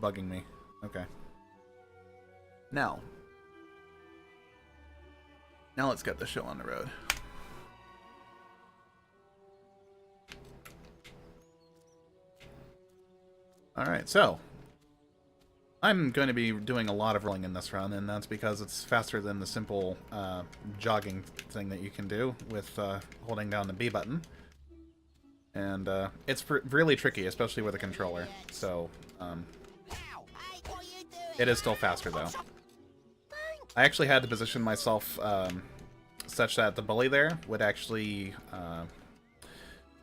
bugging me. Okay. Now let's get the show on the road. Alright, so I'm going to be doing a lot of rolling in this run, and that's because it's faster than the simple jogging thing that you can do with holding down the B button. And it's really tricky, especially with a controller. So, it is still faster, though. I actually had to position myself such that the bully there would actually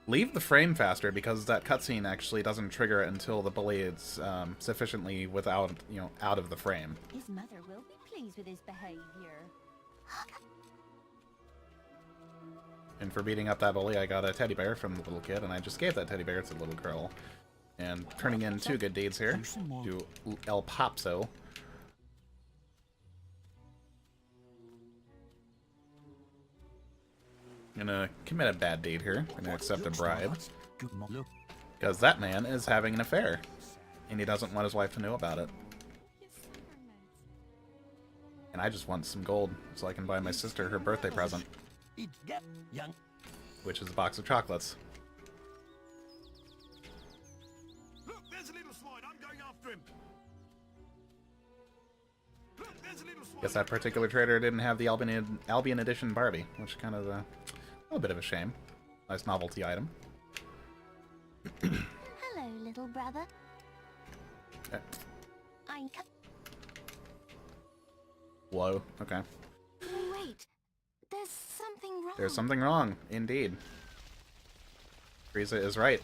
leave the frame faster, because that cutscene actually doesn't trigger it until the bully is sufficiently without, out of the frame. His mother will be pleased with his behavior. And for beating up that bully, I got a teddy bear from the little kid, and I just gave that teddy bear to the little girl. And turning in 2 good deeds here to El Popso. Gonna commit a bad deed here. Gonna accept a bribe. Because that man is having an affair. And he doesn't want his wife to know about it. And I just want some gold so I can buy my sister her birthday present. Which is a box of chocolates. Look, there's a little swine. I'm going after him. Look, there's a little swine. Guess that particular trader didn't have the Albion Edition Barbie, which kind of a little bit of a shame. Nice novelty item. Hello, little brother. I'm Whoa, okay. Wait, there's something wrong. There's something wrong, indeed. Frieza is right.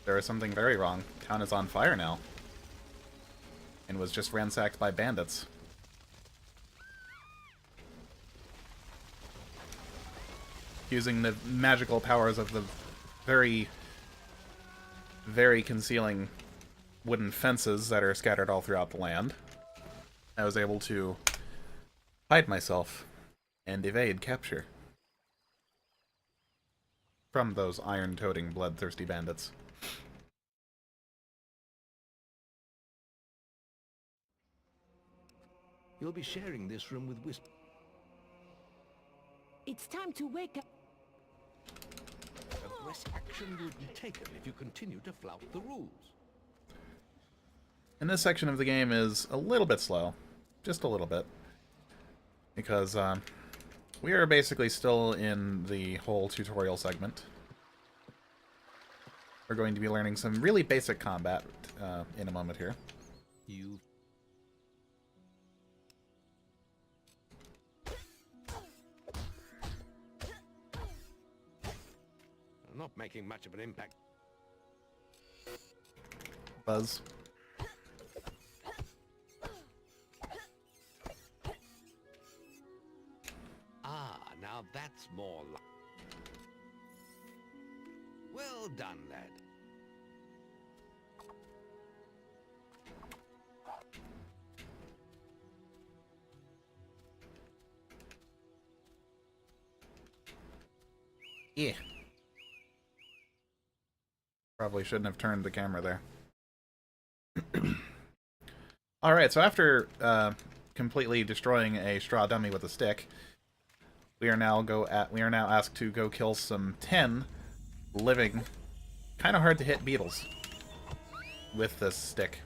There is something very wrong. Town is on fire now. And was just ransacked by bandits. Using the magical powers of the very, very concealing wooden fences that are scattered all throughout the land, I was able to hide myself and evade capture from those iron-toting, bloodthirsty bandits. You'll be sharing this room with Wisp. It's time to wake up. Aggressive action will be taken if you continue to flout the rules. And this section of the game is a little bit slow. Just a little bit. Because we are basically still in the whole tutorial segment. We're going to be learning some really basic combat in a moment here. You... not making much of an impact. Buzz. Ah, now that's more like... Well done, lad. Yeah. Probably shouldn't have turned the camera there. Alright, so after completely destroying a straw dummy with a stick, we are now asked to go kill some 10 living, kind of hard to hit beetles with this stick.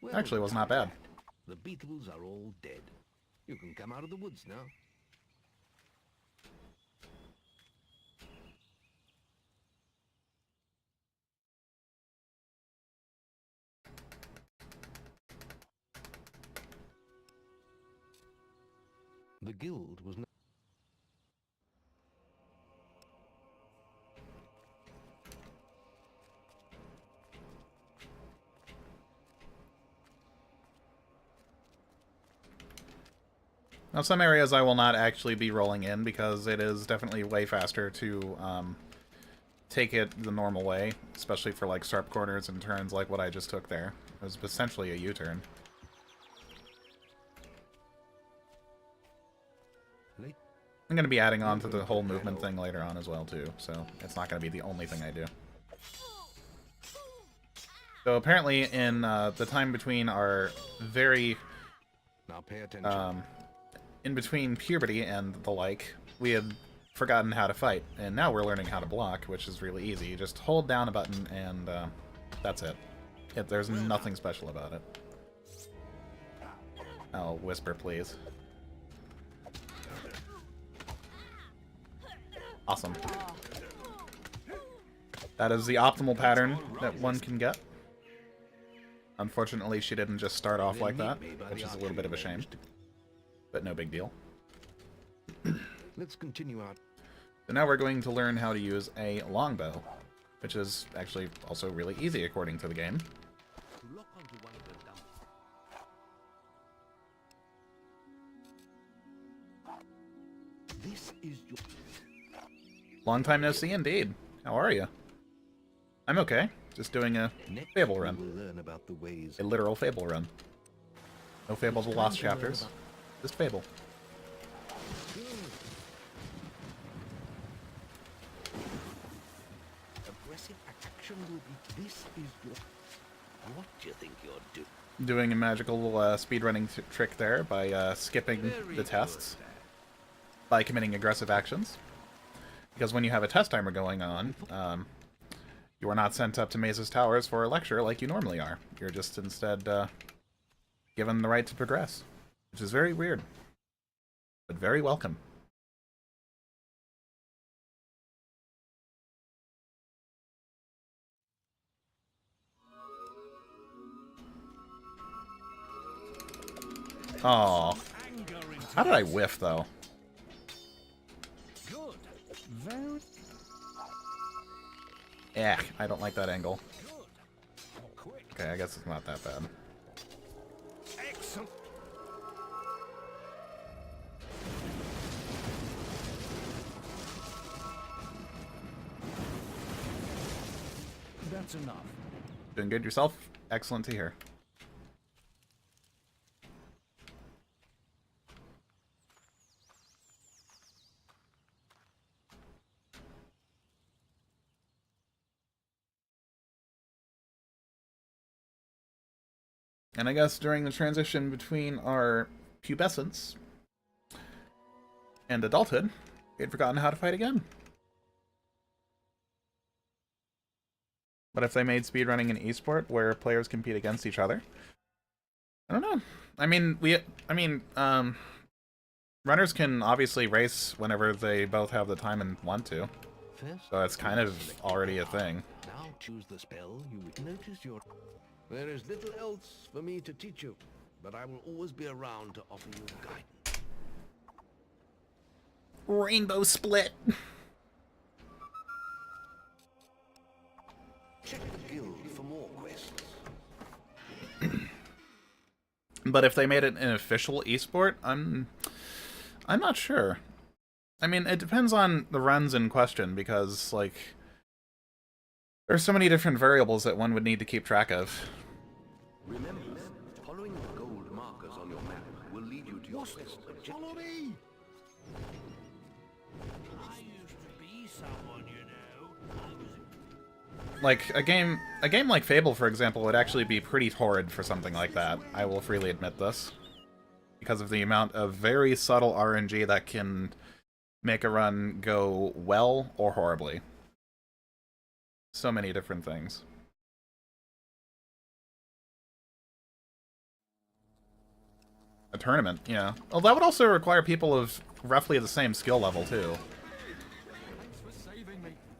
Well, Actually, it was not bad. the beetles are all dead. You can come out of the woods now. The guild was not... Now, some areas I will not actually be rolling in because it is definitely way faster to take it the normal way, especially for like sharp corners and turns like what I just took there. It was essentially a U-turn. I'm going to be adding on to the whole movement thing later on as well, too, so it's not going to be the only thing I do. So apparently in the time between our very... Now pay attention. in between puberty and the like, we had forgotten how to fight, and now we're learning how to block, which is really easy. You just hold down a button, and that's it. There's nothing special about it. Oh, whisper, please. Awesome. That is the optimal pattern that one can get. Unfortunately, she didn't just start off like that, which is a little bit of a shame. But no big deal. Let's continue out. So now we're going to learn how to use a longbow, which is actually also really easy according to the game. Lock onto one of the dump. This is your... Long time no see indeed. How are you? I'm okay. Just doing a Fable run. We'll learn about the ways. A literal Fable run. No Fable the Lost Chapters. Just Fable. Aggressive action will be... This is your... What do you think you're doing? Doing a magical speedrunning trick there by skipping the tests. By committing aggressive actions. Because when you have a test timer going on, you are not sent up to Maze's Towers for a lecture like you normally are. You're just instead given the right to progress. Which is very weird. But very welcome. Oh, how did I whiff, though? Good. Very Eh, I don't like that angle. good. Quick. Okay, I guess it's not that bad. Excellent. That's enough. Doing good yourself? Excellent to hear. And I guess during the transition between our pubescence and adulthood, we had forgotten how to fight again. But if they made speedrunning an esport where players compete against each other, I don't know. I mean, runners can obviously race whenever they both have the time and want to. First, So it's kind of already a thing. now choose the spell you would notice your... There is little else for me to teach you, but I will always be around to offer you guidance. Rainbow split. Check the guild for more quests. But if they made it an official esport, I'm not sure. I mean, it depends on the runs in question, because, like, there's so many different variables that one would need to keep track of. Remember, following the gold markers on your map will lead you to your quest objective. Follow me. I used to be someone, you know. Like, a game like Fable, for example, would actually be pretty horrid for something like that. I will freely admit this. Because of the amount of very subtle RNG that can make a run go well or horribly. So many different things. A tournament, yeah. Well, that would also require people of roughly the same skill level, too.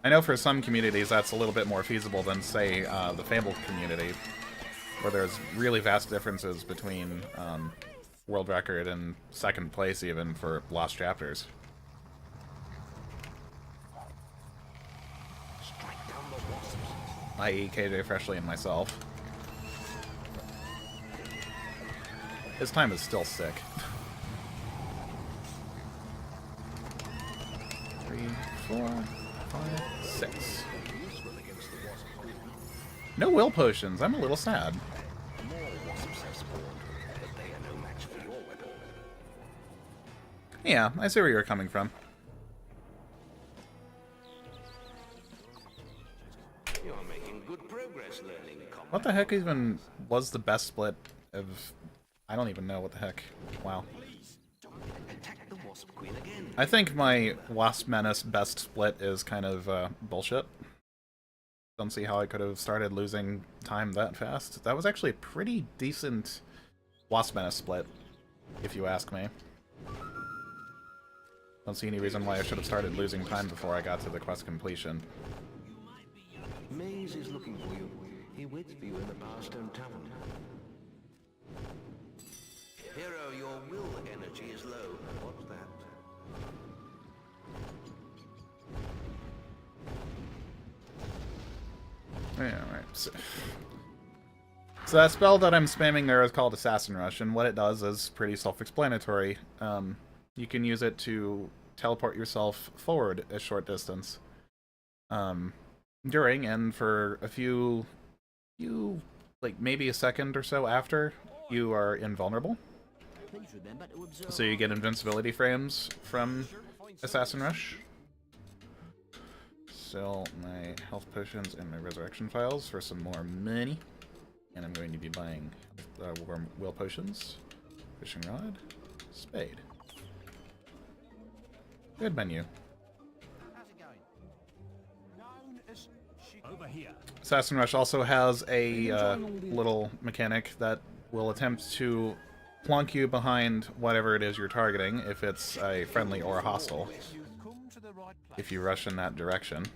I know for some communities that's a little bit more feasible than, say, the Fable community, where there's really vast differences between world record and second place, even, for Lost Chapters. Strike down the wasps. I.e. KJ Freshly and myself. His time is still sick. 3, 4, 5, 6. Useful against the wasp. No will potions. I'm a little sad. More wasps have spawned, but they are no match for your weapon. Yeah, I see where you're coming from. You are making good progress learning combat. What the heck even was the best split of... I don't even know what the heck. Wow. Attack the Wasp Queen again. I think my Wasp Menace best split is kind of bullshit. Don't see how I could have started losing time that fast. That was actually a pretty decent Wasp Menace split, if you ask me. Don't see any reason why I should have started losing time before I got to the quest completion. Maze is looking for you. He waits for you in the Barstone Tavern. Hero, your will energy is low. What's that? Yeah, alright. So that spell that I'm spamming there is called Assassin Rush, and what it does is pretty self-explanatory. You can use it to teleport yourself forward a short distance. During and for a few, like maybe a second or so after, you are invulnerable. So you get invincibility frames from Assassin Rush. Sell my health potions and my resurrection files for some more money. And I'm going to be buying warm will potions, fishing rod, spade. Good menu. Over here. Assassin Rush also has a little mechanic that will attempt to plonk you behind whatever it is you're targeting, if it's a friendly or a hostile, You've come to the right place. if you rush in that direction.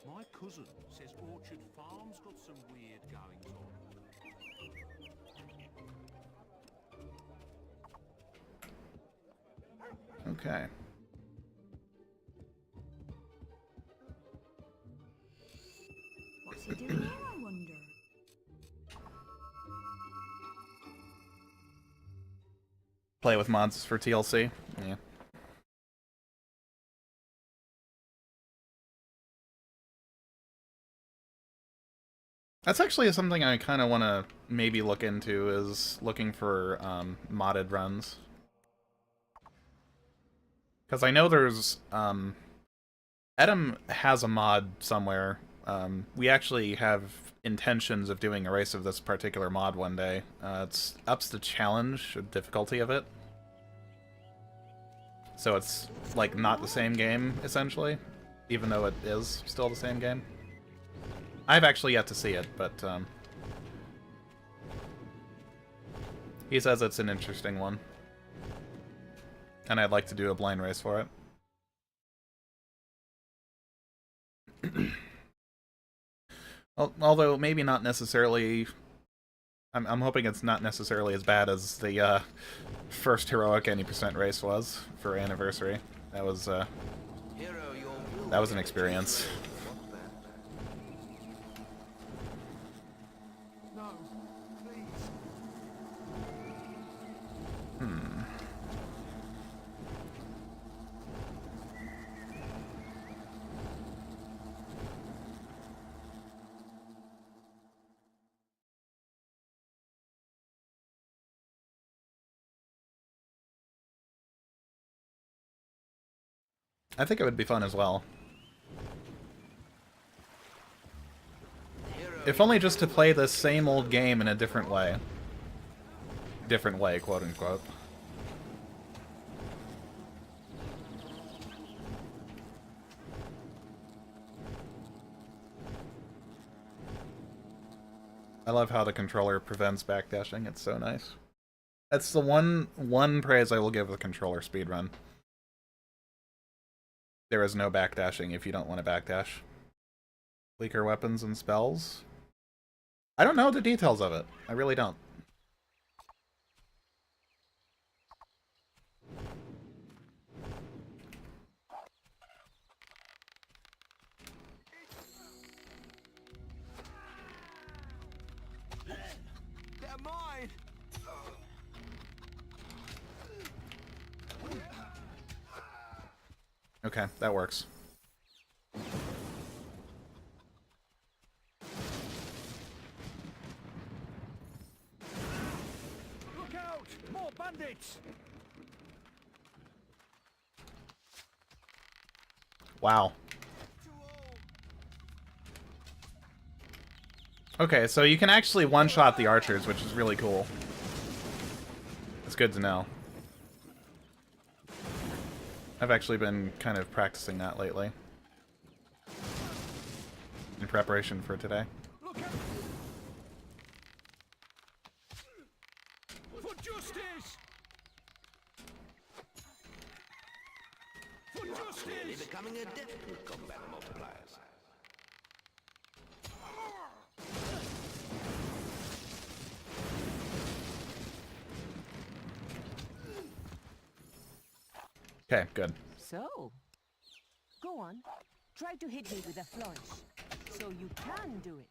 My cousin says Orchard Farm's got some weird goings on. Okay. What's he doing here, I wonder? Play with mods for TLC. Yeah. That's actually something I kind of want to maybe look into, is looking for modded runs. Because I know there's... Etem has a mod somewhere. We actually have intentions of doing a race of this particular mod one day. It ups the challenge, or difficulty of it. So it's, like, not the same game, essentially. Even though it is still the same game. I've actually yet to see it, but, he says it's an interesting one. And I'd like to do a blind race for it. Although, maybe not necessarily... I'm hoping it's not necessarily as bad as the, first heroic any % race was for Anniversary. That was, that was an experience. No, please. I think it would be fun as well. If only just to play the same old game in a different way. Different way, quote unquote. I love how the controller prevents backdashing. It's so nice. That's the one praise I will give the controller speedrun. There is no backdashing if you don't want to backdash. Weaker weapons and spells? I don't know the details of it. I really don't. They're mine. Okay, that works. Bandits! Wow. Okay, so you can actually one-shot the archers, which is really cool. It's good to know. I've actually been kind of practicing that lately. In preparation for today. Look out! For justice! For Clearly justice! becoming adept with combat multipliers. Okay, good. So, go on. Try to hit me with a flourish. So you can do it.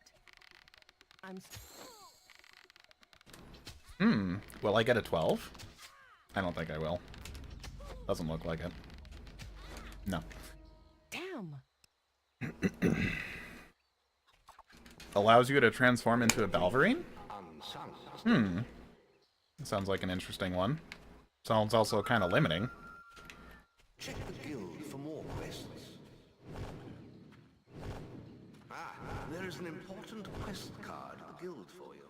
Will I get a 12? I don't think I will. Doesn't look like it. No. Damn. Allows you to transform into a Balverine? Unsung. Sounds like an interesting one. Sounds also kind of limiting. Check the guild for more quests. Ah, there is an important quest card at the guild for you.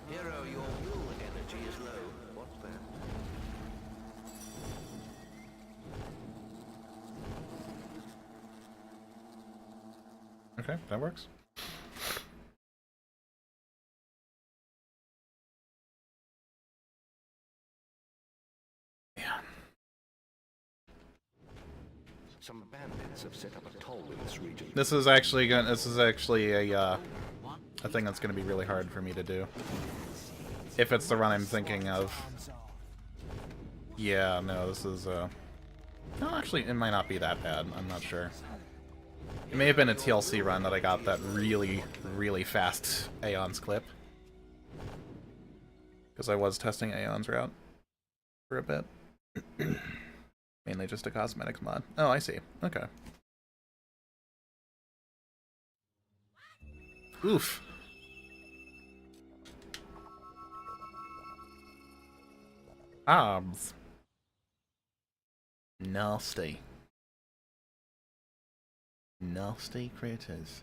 Hero, your will energy is low. What's that? Okay, that works. Yeah. Some bandits have set up a toll in this region. This is actually a thing that's gonna be really hard for me to do. If it's the run I'm thinking of. Yeah, no, this is no, actually it might not be that bad, I'm not sure. It may have been a TLC run that I got that really, really fast Aeons clip. Because I was testing Aeons route for a bit. Mainly just a cosmetics mod. Oh, I see. Okay. Oof. Arms. Nasty. Nasty critters.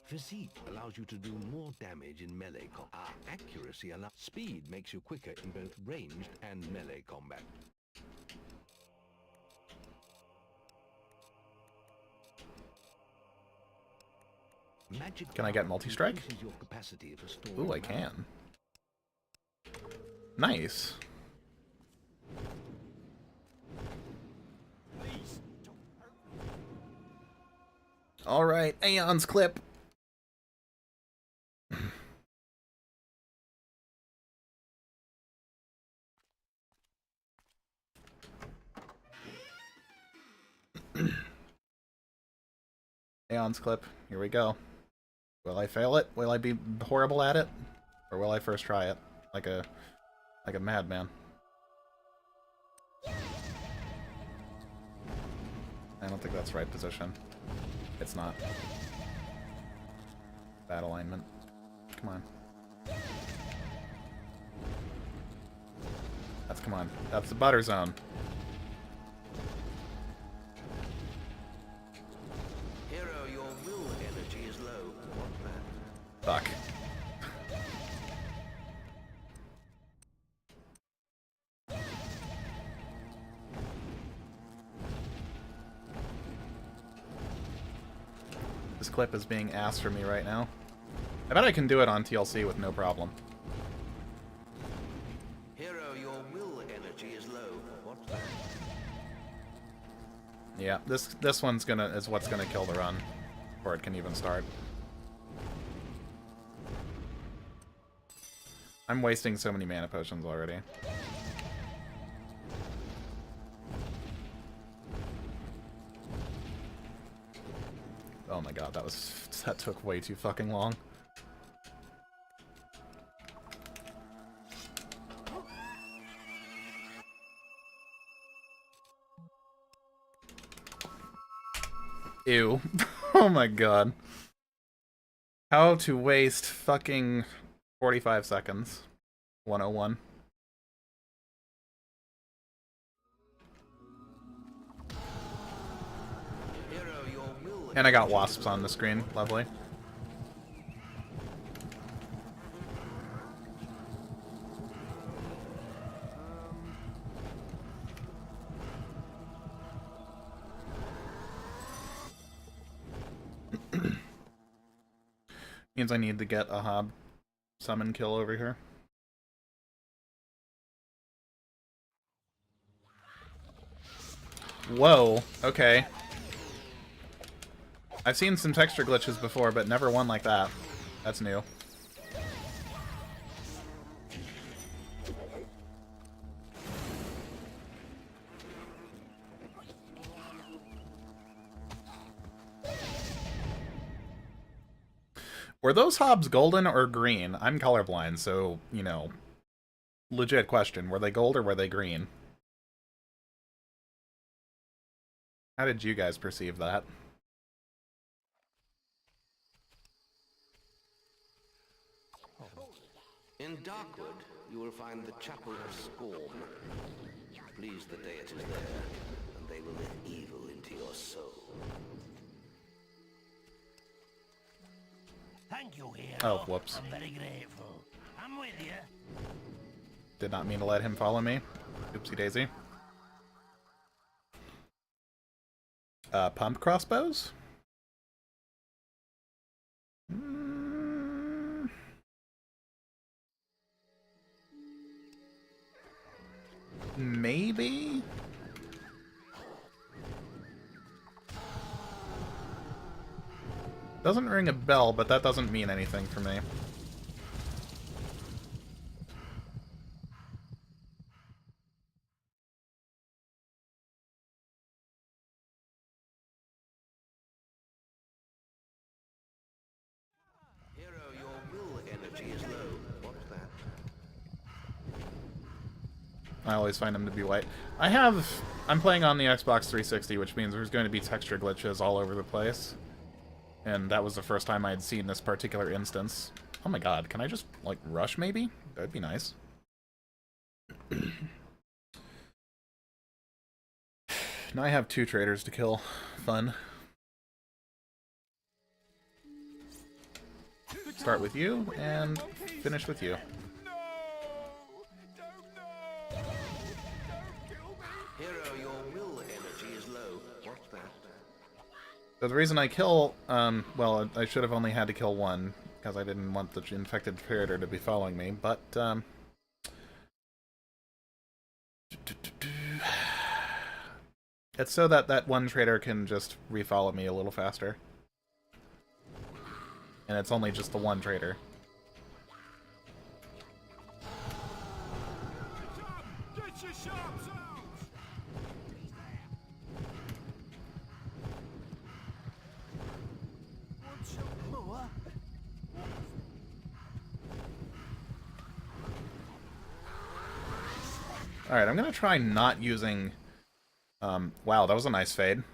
Physique allows you to do more damage in melee combat. Accuracy allows... Speed makes you quicker in both ranged and melee combat. Magic Can I get multi-strike? increases your capacity for storing Ooh, I mana. can. Nice. Alright, Aeons clip. Aeons clip. Here we go. Will I fail it? Will I be horrible at it? Or will I first try it? Like a madman. I don't think that's right position. It's not. Bad alignment. Come on. Come on. That's the butter zone. Hero, your will energy is low. What's that? Fuck. This clip is being asked for me right now. I bet I can do it on TLC with no problem. Hero, your will energy is low. What's that? Yeah, this one's is what's gonna kill the run, before it can even start. I'm wasting so many mana potions already. Oh my god, that took way too fucking long. Ew. Oh my god. How to waste fucking 45 seconds. 101. And I got wasps on the screen. Lovely. Means I need to get a hob summon kill over here. Whoa, okay. I've seen some texture glitches before, but never one like that. That's new. Were those hobs golden or green? I'm colorblind, so, you know, legit question. Were they gold or were they green? How did you guys perceive that? In Darkwood, you will find the Chapel of Scorn. Please the deities there, and they will let evil into your soul. Thank you, hero. Oh, whoops. I'm very grateful. I'm with you. Did not mean to let him follow me. Oopsie daisy. Pump crossbows? Maybe? Doesn't ring a bell, but that doesn't mean anything for me. Hero, your will energy is low. What's that? I always find them to be white. I'm playing on the Xbox 360, which means there's going to be texture glitches all over the place. And that was the first time I'd seen this particular instance. Oh my god, can I just, like, rush maybe? That'd be nice. Now I have 2 traders to kill. Fun. Start with you, and finish with you. Hero, your will energy is low. What's that? So the reason I kill, well, I should have only had to kill one, because I didn't want the infected predator to be following me, but, it's so that that one trader can just refollow me a little faster. And it's only just the one trader. Get your sharps out! What's your mower? Alright, I'm gonna try not using... wow, that was a nice fade. I'm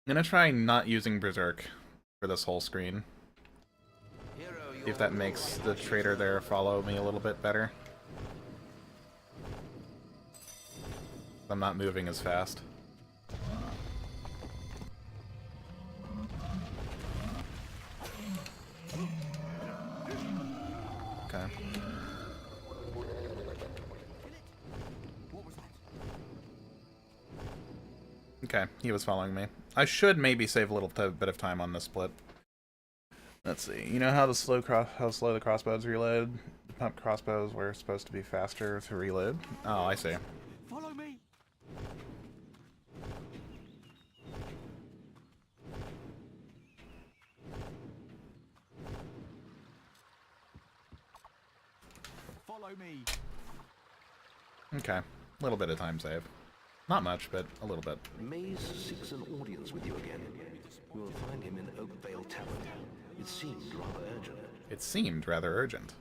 gonna try not using Berserk for this whole screen. See if that makes the trader there follow me a little bit better. I'm not moving as fast. Okay. Okay, he was following me. I should maybe save a little bit of time on this split. Let's see. You know how slow the crossbows reload? The pump crossbows were supposed to be faster to reload. Oh, I see. Follow me! follow me. Okay. A little bit of time save. Not much, but a little bit. Maze seeks an audience with you again. You will find him in Oakvale Tavern. It seemed rather urgent. It seemed rather urgent.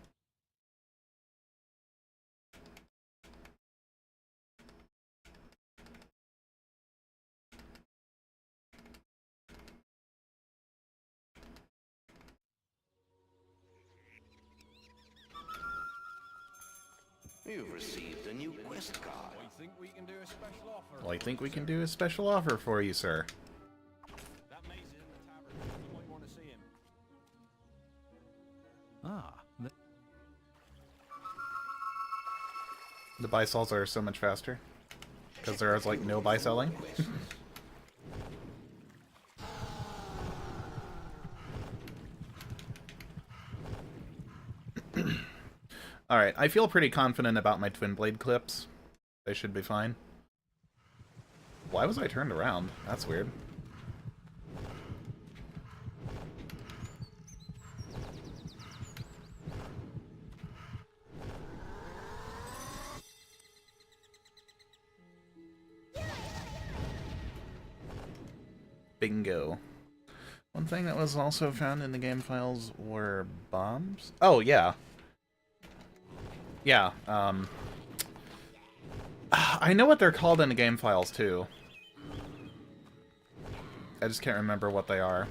You've received a new quest card. I think we can do a special offer. Well, I think we can do a special offer for you, sir. That maze is in the tavern. You might want to see him. Ah. The buy sells are so much faster. Because there is, like, no buy selling. Alright, I feel pretty confident about my twin blade clips. They should be fine. Why was I turned around? That's weird. Bingo. One thing that was also found in the game files were bombs. Oh, yeah. Yeah, I know what they're called in the game files, too. I just can't remember what they are.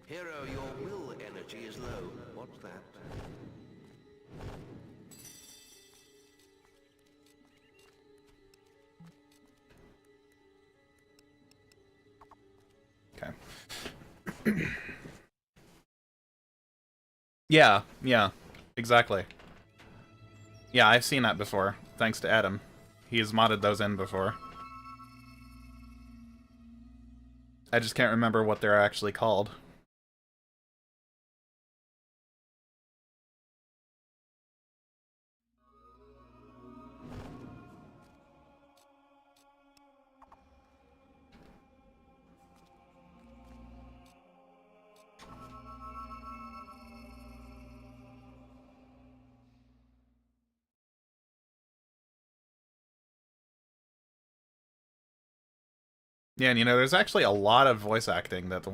Hero, your will energy is low. What's that? Okay. Yeah, exactly. Yeah, I've seen that before, thanks to Etem. He's modded those in before. I just can't remember what they're actually called. Yeah, and you know, there's actually a lot of voice acting that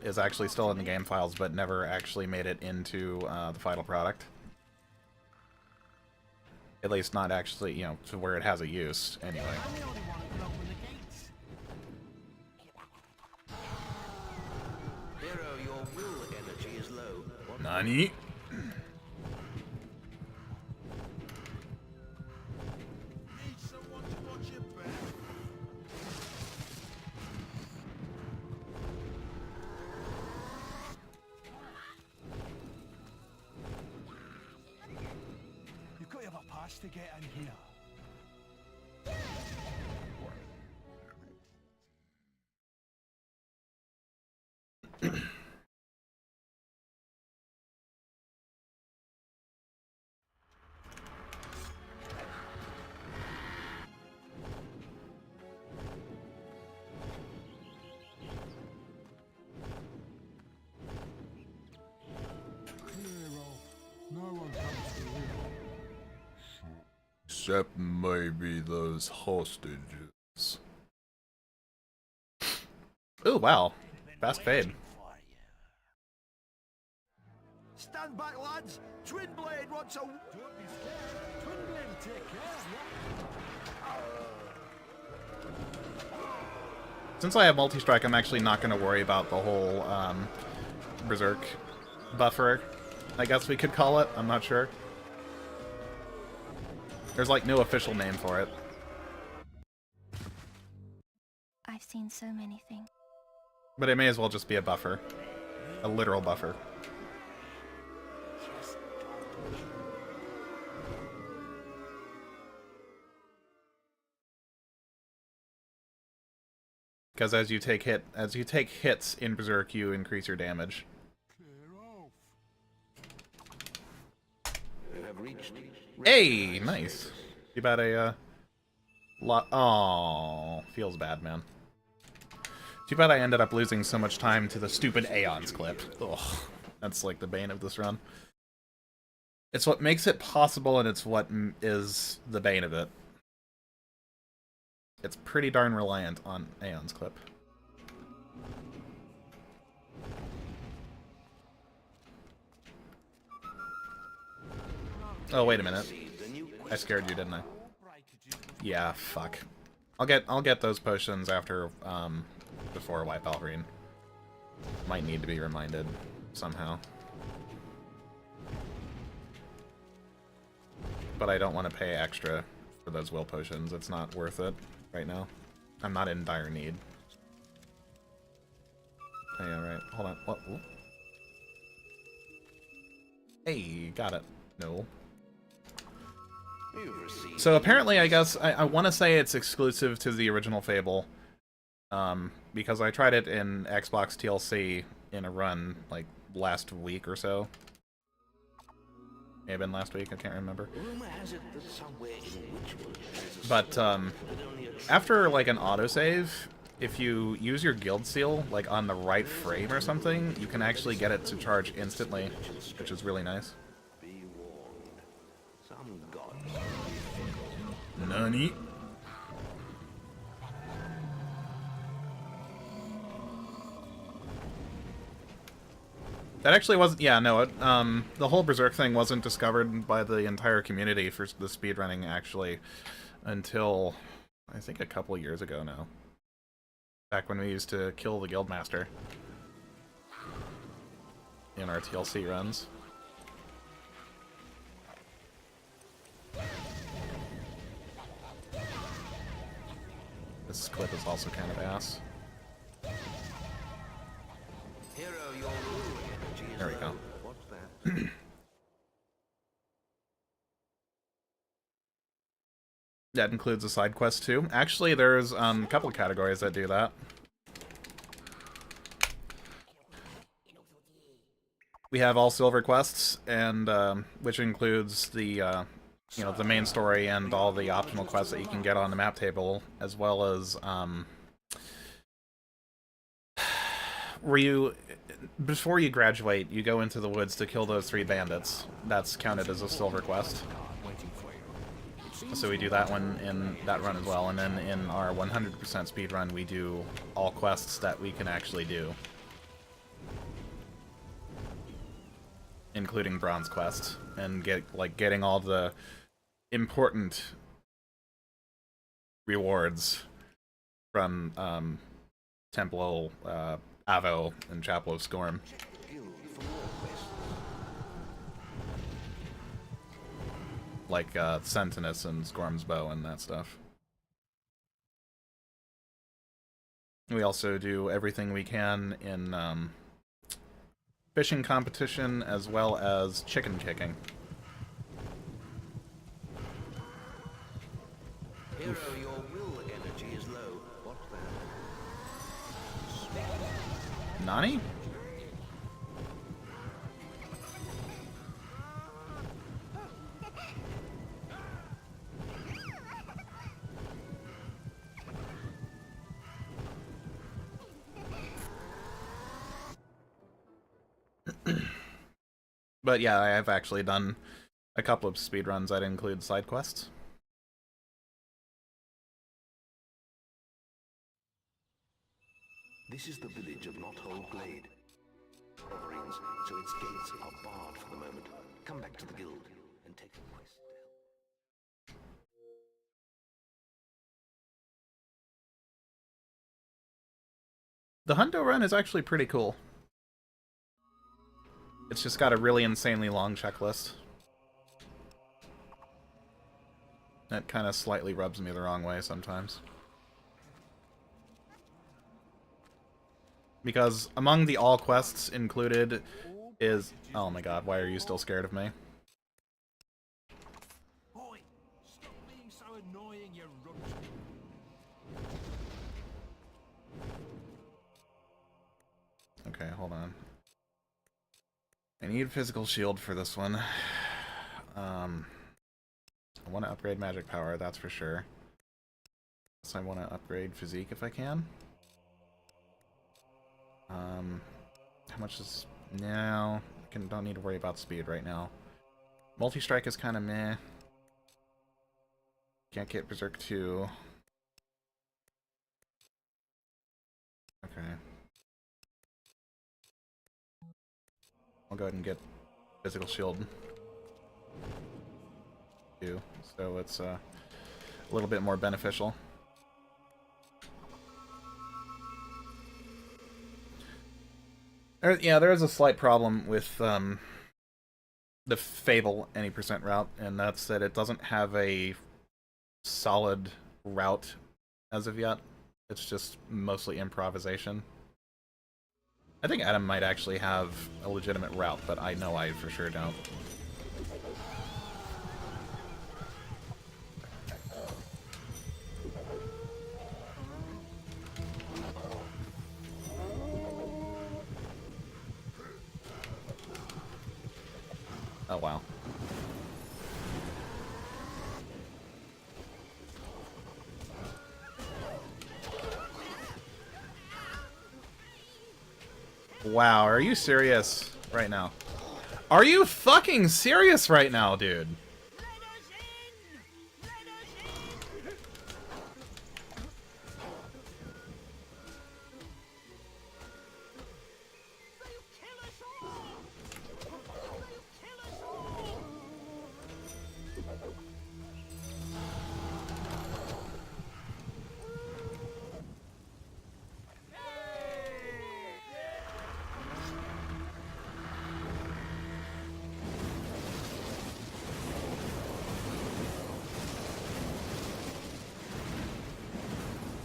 is actually still in the game files, but never actually made it into the final product. At least not actually, you know, to where it has a use, anyway. I'm the only one who can open the gates. Hero, your will energy is low. What's Nani? Need someone to watch your back. You've got to have a pass to get in here. No one comes to you. Except maybe those hostages. Oh, wow. Fast fade. Stand back, lads. Twin Blade wants a... Don't be scared. Twin Blade will take care. Since I have multi-strike, I'm actually not going to worry about the whole Berserk buffer, I guess we could call it. I'm not sure. There's like no official name for it. I've seen so many things. But it may as well just be a buffer. A literal buffer. Because as you take hits in Berserk, you increase your damage. Clear off. You have reached Hey, nice. Too bad a lot. Oh, feels bad, man. Too bad I ended up losing so much time to the stupid Aeons clip. Ugh, that's like the bane of this run. It's what makes it possible, and it's what is the bane of it. It's pretty darn reliant on Aeons clip. Oh, wait a minute. I scared you, didn't I? Yeah, fuck. I'll get those potions after before White Balverine. Might need to be reminded somehow. But I don't want to pay extra for those will potions. It's not worth it right now. I'm not in dire need. Oh, yeah, right. Hold on. What? Hey, got it. No. So apparently, I guess, I want to say it's exclusive to the original Fable. Because I tried it in Xbox TLC in a run, like, last week or so. May have been last week, I can't remember. But, after, like, an autosave, if you use your guild seal, like, on the right frame or something, you can actually get it to charge instantly, which is really nice. Nani? That actually wasn't, yeah, no, the whole Berserk thing wasn't discovered by the entire community for the speedrunning, actually, until, I think, a couple years ago now. Back when we used to kill the Guildmaster in our TLC runs. This clip is also kind of ass. There we go. That includes a side quest too. Actually, there's a couple categories that do that. We have all silver quests, and which includes the you know, the main story and all the optional quests that you can get on the map table, as well as where you, before you graduate, you go into the woods to kill those 3 bandits. That's counted as a silver quest. So we do that one in that run as well, and then in our 100% speed run, we do all quests that we can actually do, including bronze quests, and getting all the important rewards from Temple Avo and Chapel of Scorn. Like Sentinus and Scorm's Bow and that stuff. We also do everything we can in fishing competition, as well as chicken kicking. Hero, your will energy is low. What's that? Nani? But yeah, I have actually done a couple of speedruns that include side quests. This is the village of Knothole Glade. Barverines, so its gates are barred for the moment. Come back to the guild and take a quest to help. The Hundo run is actually pretty cool. It's just got a really insanely long checklist. That kind of slightly rubs me the wrong way sometimes. Because among the all quests included is... Oh my god, why are you still scared of me? Boy, stop being so annoying, you runt. Okay, hold on. I need physical shield for this one. want to upgrade magic power, that's for sure. So I want to upgrade physique if I can. How much is... No, don't need to worry about speed right now. Multi-strike is kind of meh. Can't get Berserk 2. Okay. I'll go ahead and get Physical Shield 2, so it's a little bit more beneficial. Yeah, there is a slight problem with the Fable Any % route, and that's that it doesn't have a solid route as of yet. It's just mostly improvisation. I think Etem might actually have a legitimate route, but I know I for sure don't. Oh, wow. Wow, are you serious right now? Are you fucking serious right now, dude?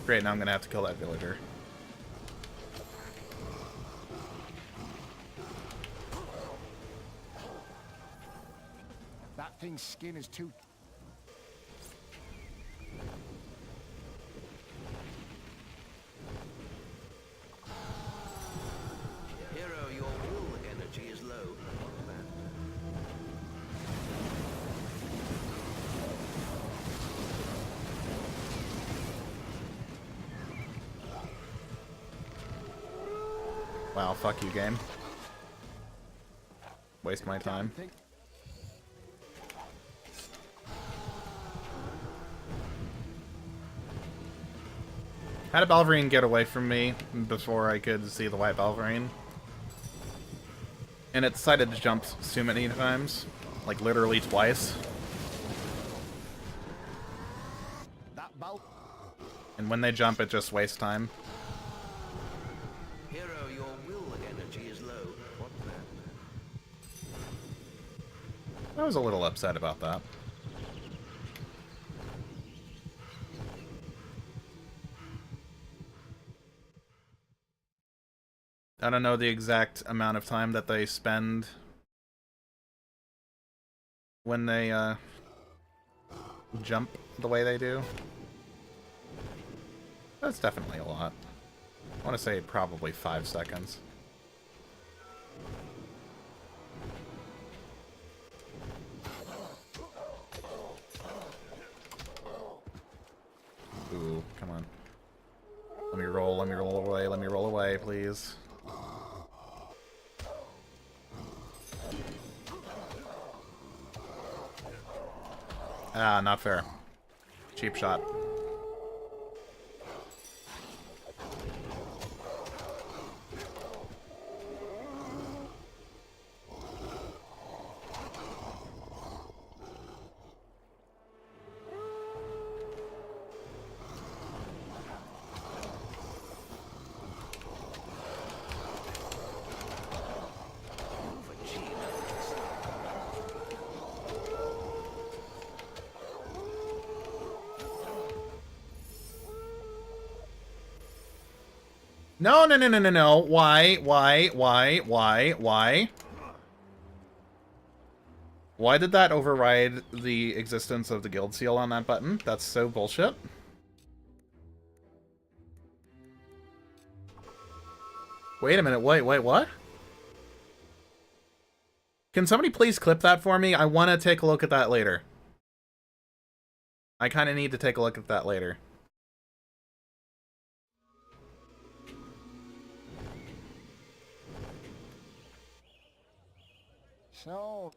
Great, now I'm gonna have to kill that villager. That thing's skin is too... Hero, your will energy is low. Not bad. Wow, fuck you, game. Waste my time. How did Balverine get away from me before I could see the White Balverine? And it decided to jump too many times. Like, literally twice. And when they jump, it just wastes time. Hero, your will energy is low. What then? I was a little upset about that. I don't know the exact amount of time that they spend when they jump the way they do. That's definitely a lot. I want to say probably 5 seconds. Ooh, come on. Let me roll away, please. Ah, not fair. Cheap shot. No, no, no, no, no, no. Why? Why did that override the existence of the guild seal on that button? That's so bullshit. Wait a minute, wait, what? Can somebody please clip that for me? I want to take a look at that later. I kind of need to take a look at that later. So,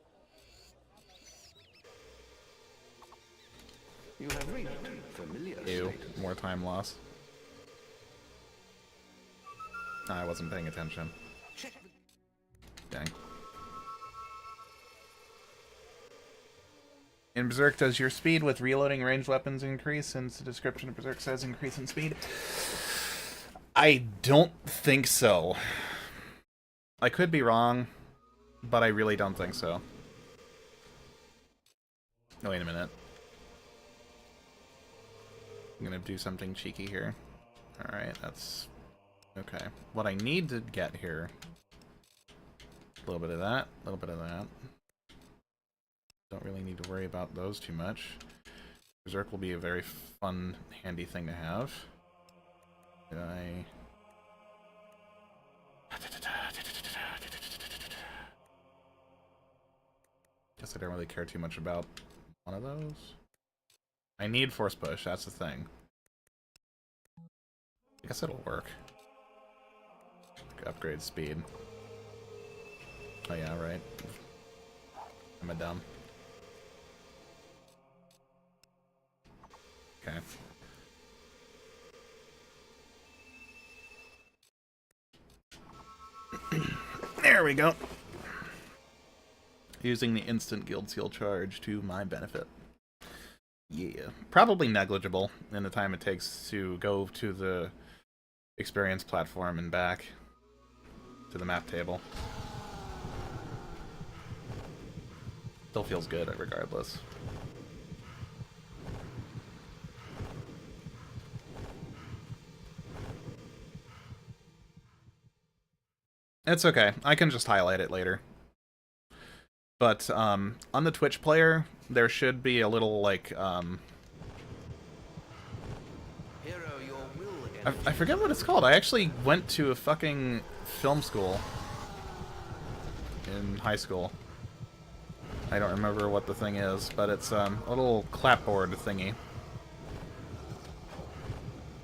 You have reached familiar Ew, status. more time loss. I wasn't paying attention. Check the Dang. In Berserk, does your speed with reloading ranged weapons increase, since the description of Berserk says increase in speed? I don't think so. I could be wrong, but I really don't think so. Oh, wait a minute. I'm gonna do something cheeky here. Alright, that's... okay. What I need to get here... a little bit of that, a little bit of that. Don't really need to worry about those too much. Berserk will be a very fun, handy thing to have. Did I... guess I don't really care too much about one of those. I need force push, that's the thing. I guess it'll work. Upgrade speed. Oh yeah, right. I'm a dumb. Okay. There we go. Using the instant guild seal charge to my benefit. Yeah. Probably negligible in the time it takes to go to the experience platform and back to the map table. Still feels good regardless. It's okay. I can just highlight it later. But on the Twitch player, there should be a little, like, hero. Your will I forget what it's called. I actually went to a fucking film school in high school. I don't remember what the thing is, but it's a little clapboard thingy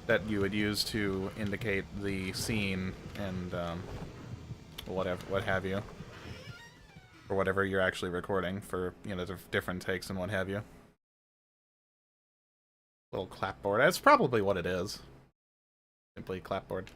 that you would use to indicate the scene and what have you. Or whatever you're actually recording for, you know, the different takes and what have you. Little clapboard. That's probably what it is. Simply clapboard.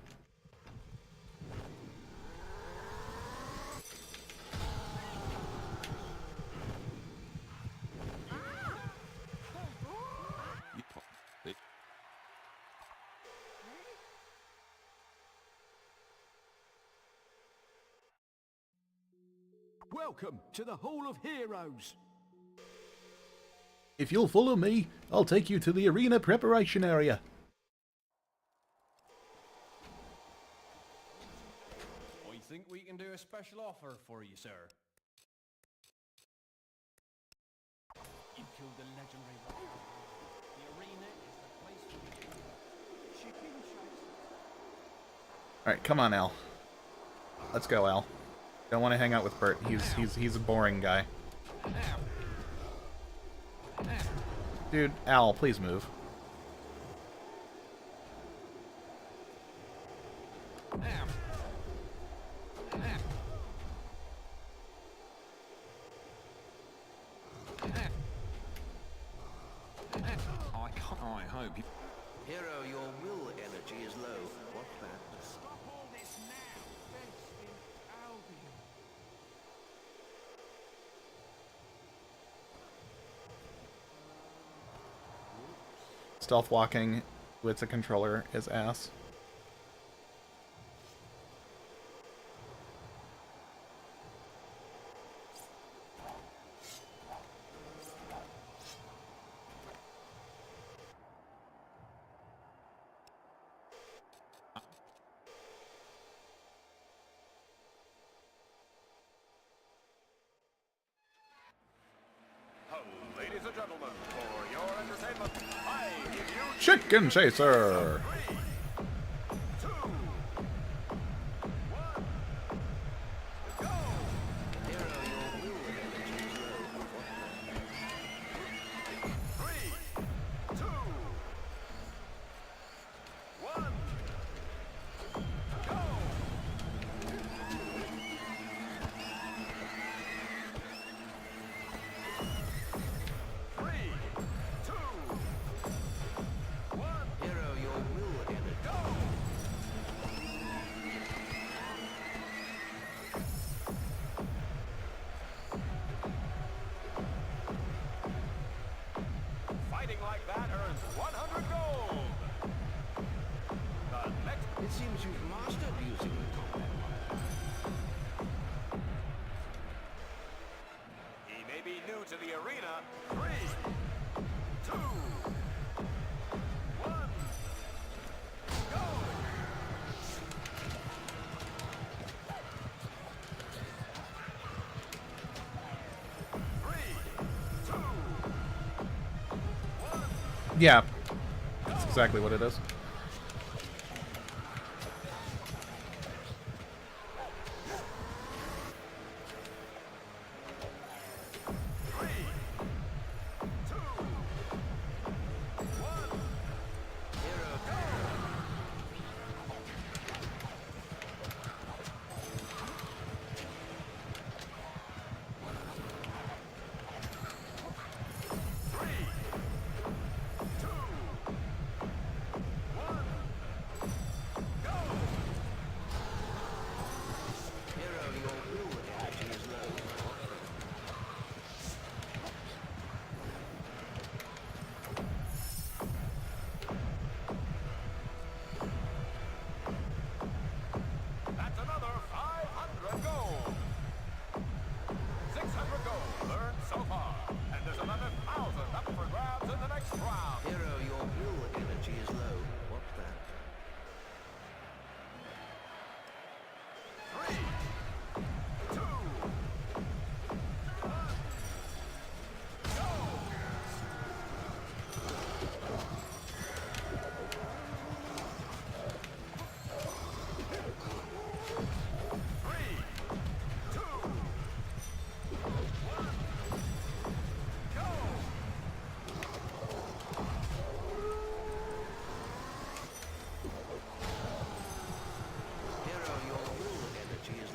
welcome to the Hall of Heroes. If you'll follow me, I'll take you to the arena preparation area. I think we can do a special offer for you, sir. You killed the legendary rock. The arena is the place for you. Chicken chase. Alright, come on, Al. Let's go, Al. Don't want to hang out with Bert. He's a boring guy. Dude, Al, please move. I hope you... Hero, your will energy is low. What that? Stop all this now! Best in Albion. Stealth walking with the controller is ass. Ladies and gentlemen, for your entertainment, I give you Chicken Chaser! 2, 1, go! Hero, your will energy is low. What that? 3, It seems you've mastered using the combat wire. He may be new to the arena. 3, 2, 1, go! Yeah, that's exactly what it is. That's another 500 gold. 600 gold earned so far. And there's another 1,000 up for grabs in the next round. Hero, your will energy is low. What's that? 3, 2, 1, go! Hero, your will energy is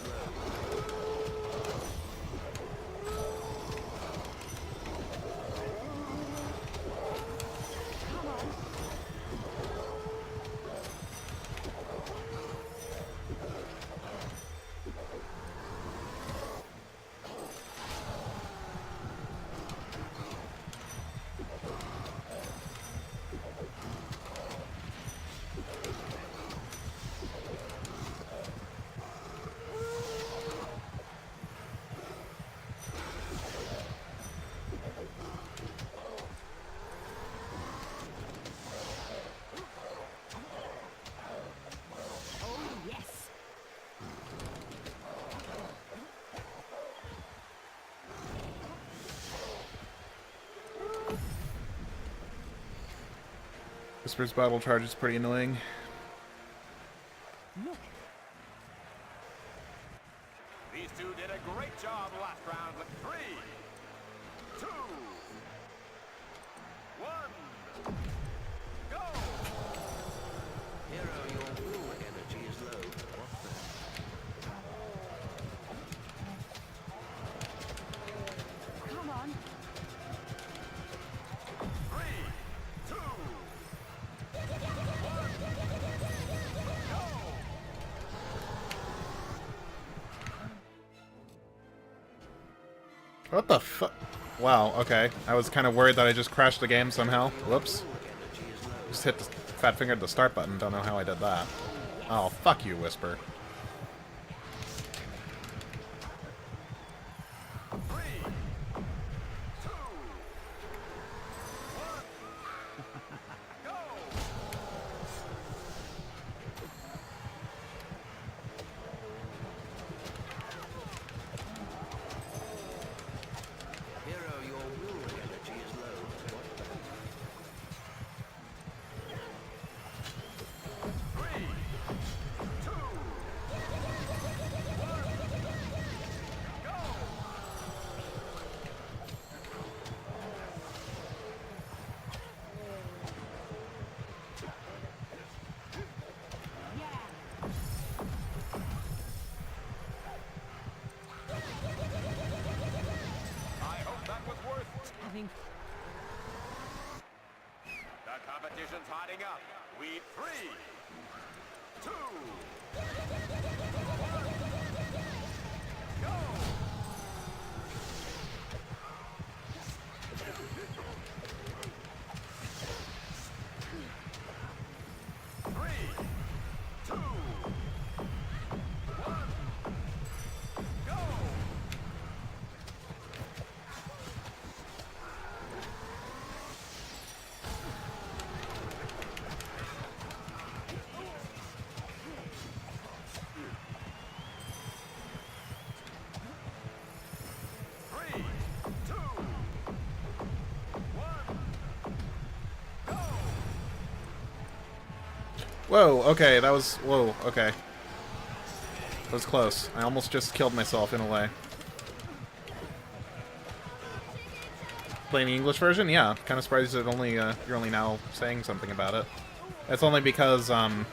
low. Whisper's battle charge is pretty annoying. Look, These two did a great job last round with 3, 2, 1, go! Hero, your will energy is low. What's that? come on. 3, 2, 1, go! What the fuck? Wow, okay. I was kind of worried that I just crashed the game somehow. Whoops. Just hit the fat finger the start button. Don't know how I did that. Oh, fuck you, Whisper. 3, 2, 1, go! think. The competition's hotting up. We 3, 2, 3, 2, 1, go! Three, two, one, go! Whoa, okay, that was... Whoa, okay. That was close. I almost just killed myself in a way. Playing the English version? Yeah. Kind of surprised that only you're only now saying something about it. It's only because, I'm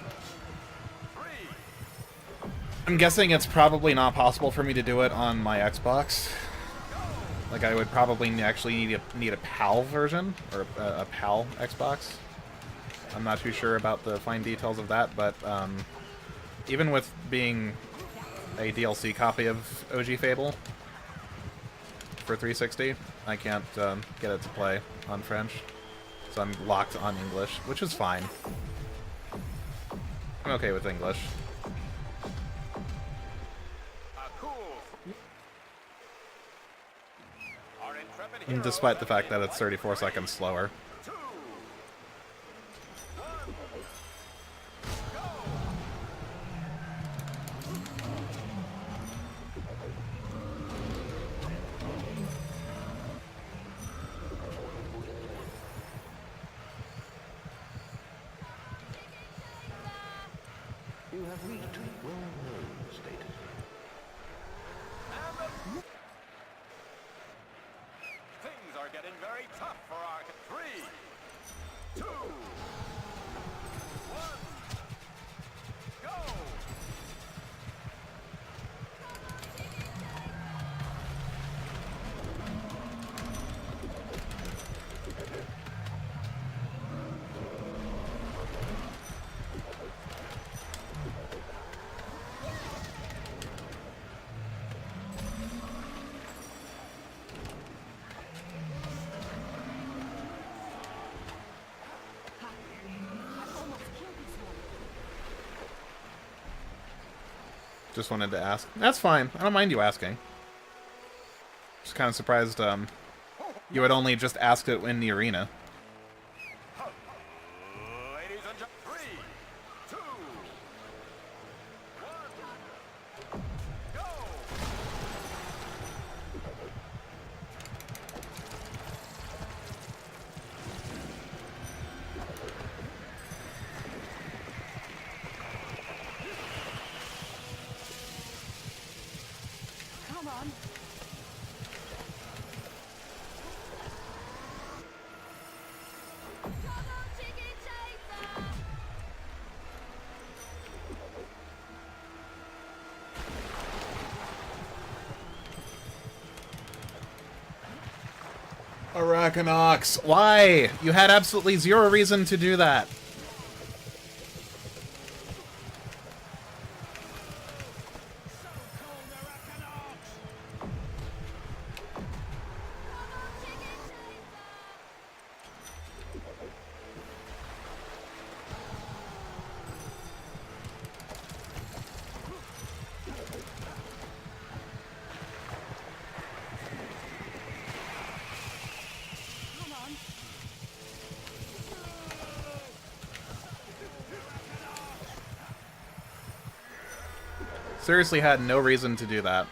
guessing it's probably not possible for me to do it on my Xbox. Like, I would probably actually need a PAL version, or a PAL Xbox. I'm not too sure about the fine details of that, but even with being a DLC copy of OG Fable for 360, I can't get it to play on French. So I'm locked on English, which is fine. I'm okay with English. Despite the fact that it's 34 seconds slower. You have reached well-known status. Things are getting very tough for our 3, 2, 1, go! Just wanted to ask. That's fine. I don't mind you asking. Just kind of surprised you had only just asked it in the arena. Ladies and gentlemen, 3, 2, 1, go! Come on. Arachanox, why? You had absolutely zero reason to do that. Seriously had no reason to do that.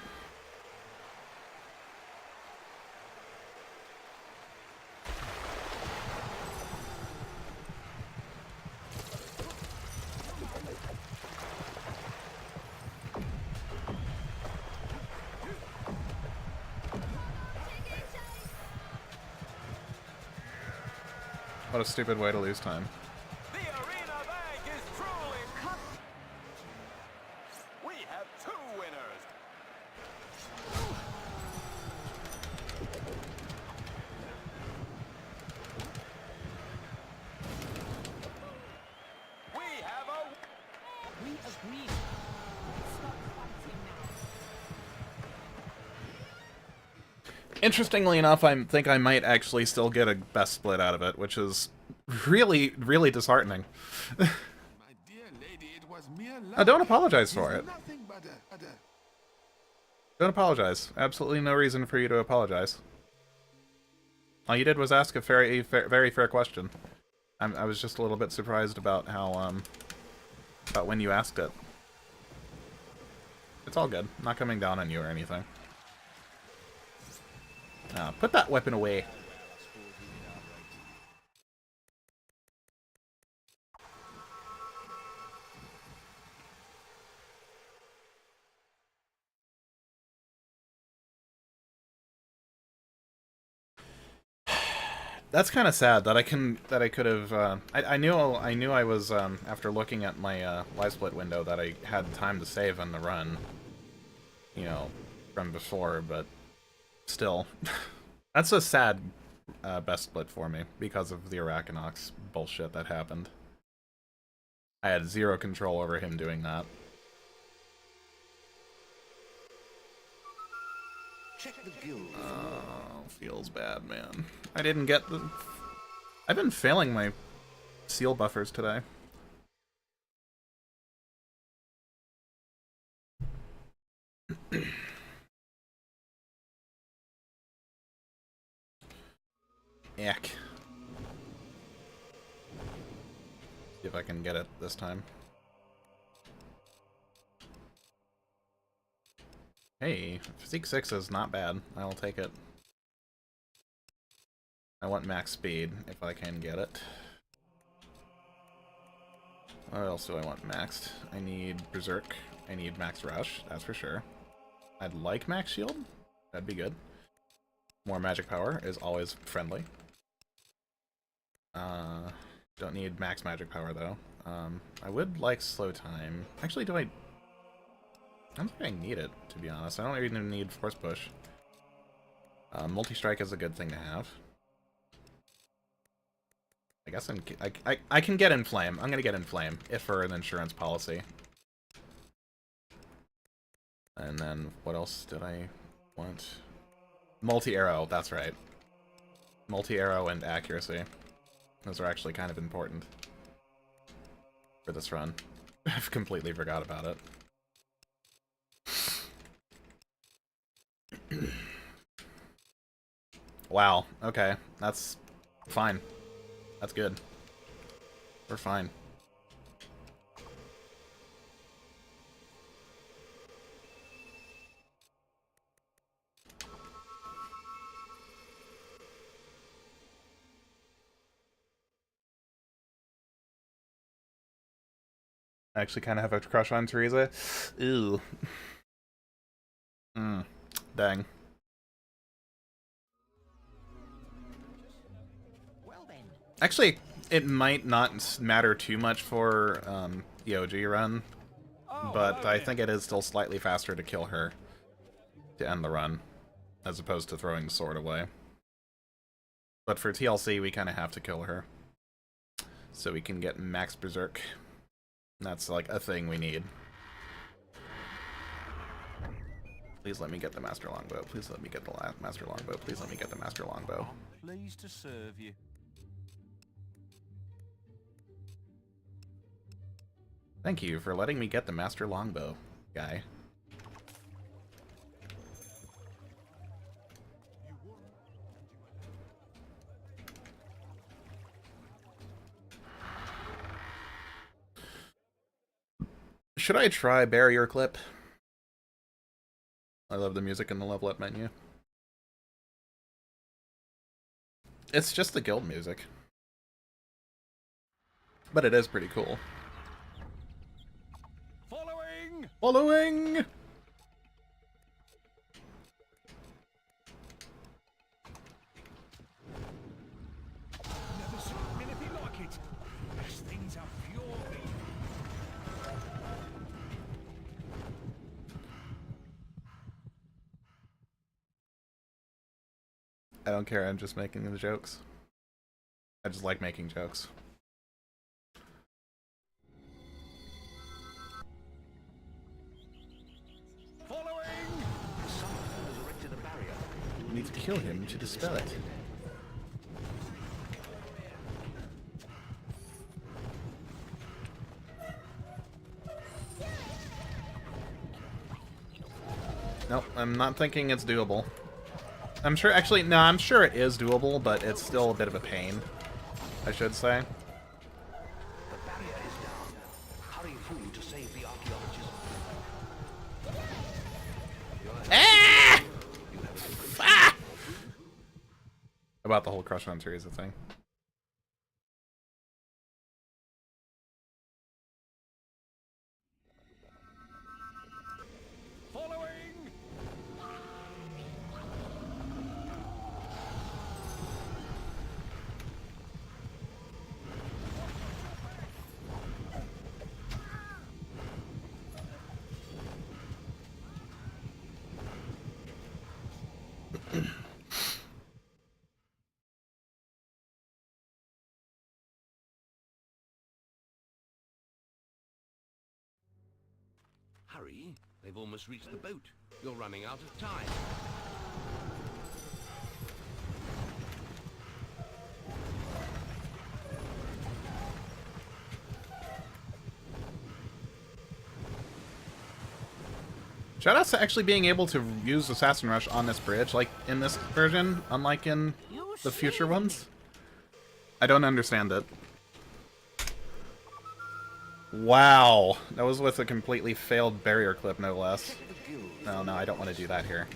What a stupid way to lose time. The arena bank is truly... We have 2 winners. Interestingly enough, I think I might actually still get a best split out of it, which is really, really disheartening. My dear lady, it was mere luck. Don't apologize for It's it. nothing but a Don't apologize. Absolutely no reason for you to apologize. All you did was ask a very fair question. I was just a little bit surprised about how, about when you asked it. It's all good. I'm not coming down on you or anything. Put that weapon away. That's kind of sad that I could have. I knew I was after looking at my live split window that I had time to save on the run, you know, from before, but still, that's a sad best split for me because of the Arachanox bullshit that happened. I had zero control over him doing that. Check the guild. Oh, feels bad, man. I didn't get the... I've been failing my seal buffers today. Eck. See if I can get it this time. Hey, Physique 6 is not bad. I will take it. I want max speed, if I can get it. What else do I want maxed? I need Berserk. I need max rush, that's for sure. I'd like max shield. That'd be good. More magic power is always friendly. Don't need max magic power, though. I would like slow time. Actually, I don't think I need it, to be honest. I don't even need force push. Multi-strike is a good thing to have. I guess I can get Inflame. I'm gonna get Inflame, if for an insurance policy. And then, what else did I want? Multi-arrow, that's right. Multi-arrow and accuracy. Those are actually kind of important for this run. I've completely forgot about it. Wow, okay. That's fine. That's good. We're fine. I actually kind of have a crush on Teresa. Ew. Dang. Well then. Actually, it might not matter too much for the OG run, but I think it is still slightly faster to kill her to end the run, as opposed to throwing the sword away. But for TLC, we kind of have to kill her, so we can get max Berserk. That's like a thing we need. Please let me get the Master Longbow. Please let me get the Master Longbow. Please let me get the Master Longbow. Pleased to serve you. Thank you for letting me get the Master Longbow, guy. Should I try Barrier Clip? I love the music in the level up menu. It's just the guild music. But it is pretty cool. Following! Following! Never seen anything like it. These things are fury. I don't care, I'm just making the jokes. I just like making jokes. Following! Someone has erected a barrier. need to kill him to dispel it. Nope, I'm not thinking it's doable. I'm sure, actually, no, I'm sure it is doable, but it's still a bit of a pain, I should say. The barrier is down. Hurry through to save the archaeologist. Ah! Ah! About the whole Crush on series of thing. Following! Hurry, they've almost reached the boat. You're running out of time. Shoutouts to actually being able to use Assassin Rush on this bridge, like in this version, unlike in the future ones. I don't understand it. Wow, that was with a completely failed barrier clip, no less. No, I don't want to do that here.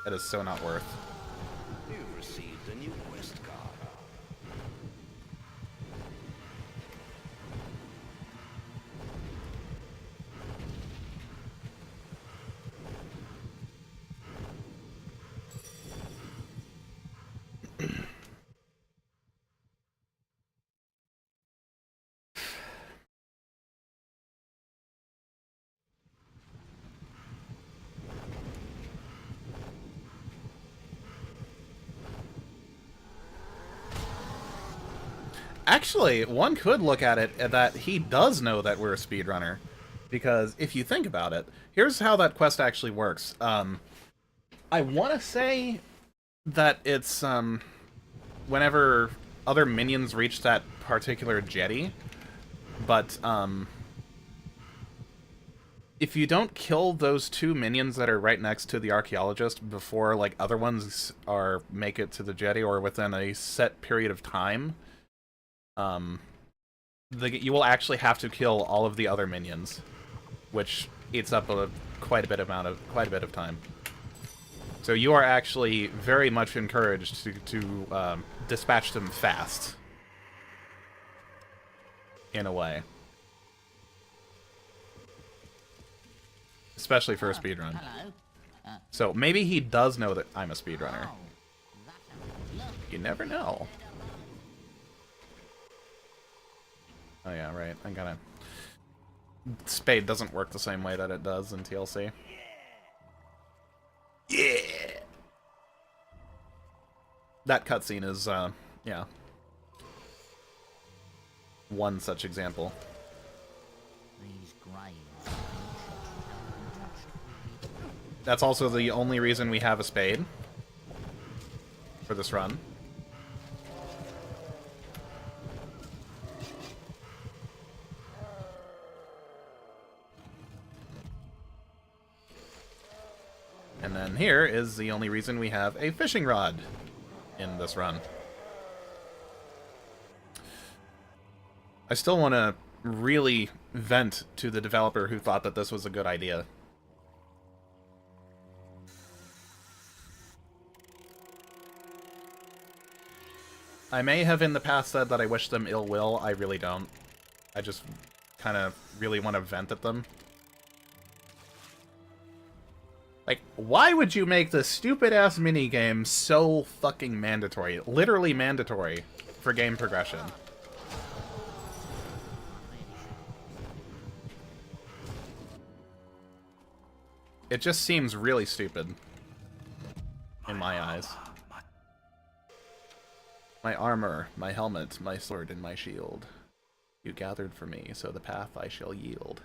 It is so not worth. You've received a new quest card. Actually, one could look at it that he does know that we're a speedrunner. Because if you think about it, here's how that quest actually works. I want to say that it's whenever other minions reach that particular jetty, but if you don't kill those two minions that are right next to the Archaeologist before like other ones make it to the jetty or within a set period of time, you will actually have to kill all of the other minions, which eats up quite a bit of time. So you are actually very much encouraged to dispatch them fast, in a way, especially for a speedrun. So maybe he does know that I'm a speedrunner. You never know. Oh yeah, right. I'm gonna... Spade doesn't work the same way that it does in TLC. Yeah! That cutscene is, yeah. One such example. That's also the only reason we have a spade for this run. And then here is the only reason we have a fishing rod in this run. I still want to really vent to the developer who thought that this was a good idea. I may have in the past said that I wish them ill will. I really don't. I just kind of really want to vent at them. Like, why would you make this stupid-ass minigame so fucking mandatory? Literally mandatory for game progression. It just seems really stupid. In my eyes. My armor, my helmet, my sword, and my shield. You gathered for me, so the path I shall yield.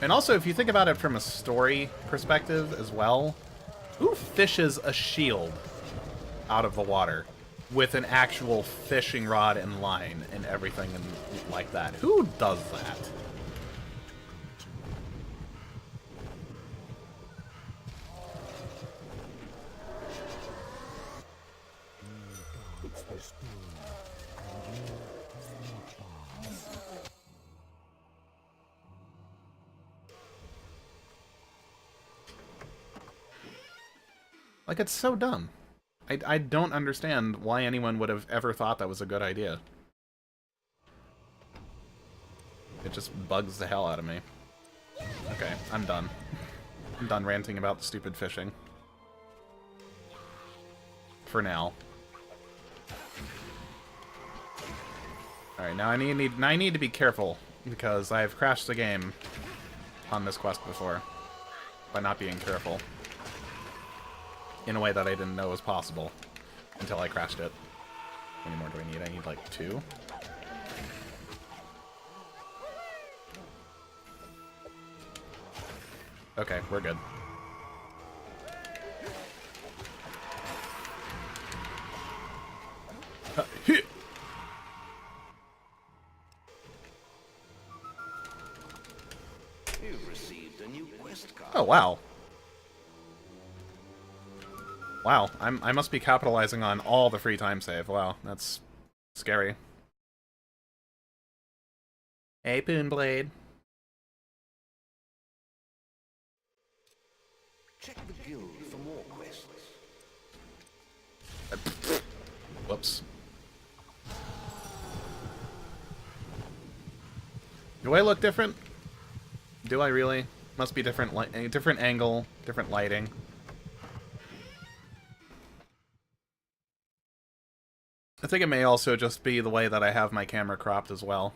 And also, if you think about it from a story perspective as well, who fishes a shield out of the water with an actual fishing rod and line and everything like that? Who does that? Like, it's so dumb. I don't understand why anyone would have ever thought that was a good idea. It just bugs the hell out of me. Okay, I'm done. I'm done ranting about stupid fishing. For now. Alright, now I need to be careful, because I've crashed the game on this quest before by not being careful. In a way that I didn't know was possible until I crashed it. How many more do I need? I need like 2. Okay, we're good. You've received a new quest card. Oh, wow. Wow, I must be capitalizing on all the free time save. Wow, that's scary. Hey, Poonblade. Check the guild for more quests. Whoops. Do I look different? Do I really? Must be different different angle, different lighting. I think it may also just be the way that I have my camera cropped as well.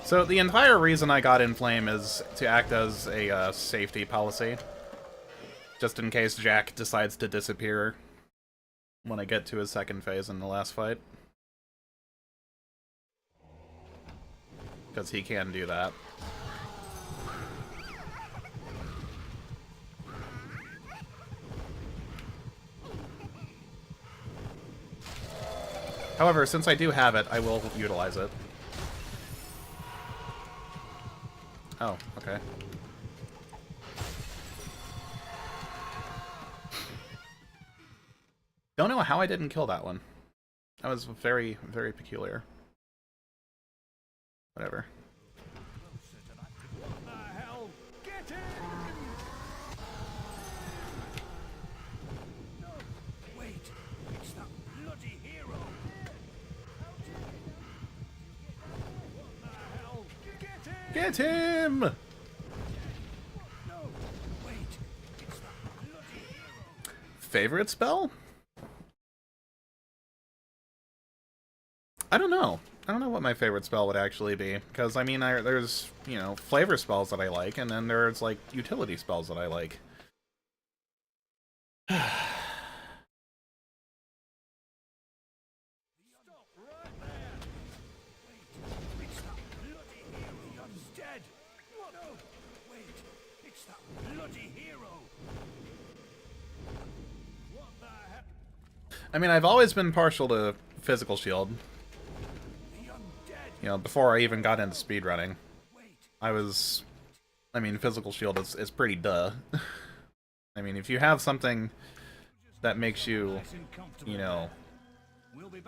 So the entire reason I got in Flame is to act as a safety policy. Just in case Jack decides to disappear when I get to his second phase in the last fight. Because he can do that. However, since I do have it, I will utilize it. Oh, okay. Don't know how I didn't kill that one. That was very, very peculiar. Whatever. What the hell? Get in! No, wait. It's that bloody hero. What the hell? Get in! Get him! No, wait. It's that bloody hero. Favorite spell? I don't know. I don't know what my favorite spell would actually be. Because, I mean, there's, you know, flavor spells that I like, and then there's, like, utility spells that I like. Stop right there. Wait, it's that bloody hero. He's dead. What? No, wait. It's that bloody hero. What the hell? I mean, I've always been partial to physical shield. You know, before I even got into speedrunning, I mean, physical shield is pretty duh. I mean, if you have something that makes you, you know,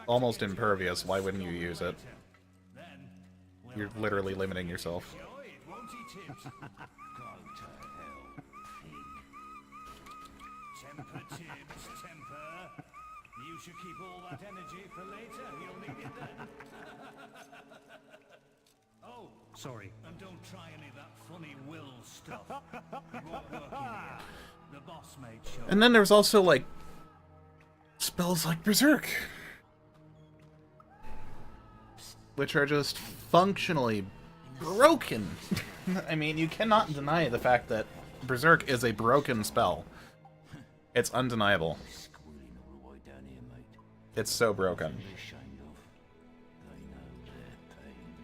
almost impervious, why wouldn't you use it? You're literally limiting yourself. Temper, Tibbs, temper. You should keep all that energy for later. You'll need it then. Oh, sorry. And don't try any of that funny will stuff. You won't work in here. The boss made sure. And then there's also, like, spells like Berserk, which are just functionally broken. I mean, you cannot deny the fact that Berserk is a broken spell. It's undeniable. Squealing all the way down here, mate. It's so broken. They're ashamed of. They know their pain.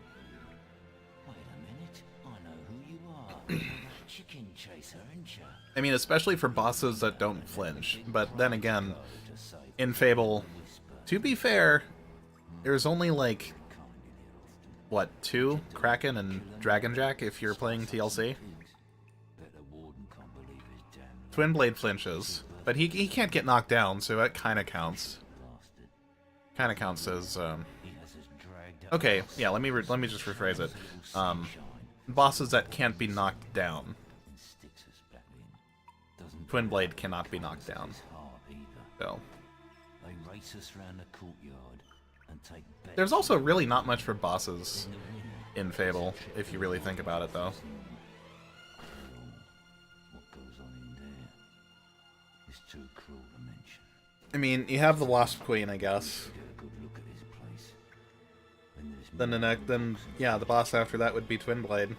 Wait a minute. I know who you are. You're that chicken chaser, aren't you? I mean, especially for bosses that don't flinch. But then again, in Fable, to be fair, there's only like, what, 2? Kraken and Dragon Jack if you're playing TLC? Twin Blade flinches, but he can't get knocked down, so that kind of counts. Kind of counts as, okay, yeah, let me just rephrase it. Bosses that can't be knocked down. Twin Blade cannot be knocked down. So. There's also really not much for bosses in Fable, if you really think about it, though. I mean, you have the Wasp Queen, I guess. Then yeah, the boss after that would be Twin Blade.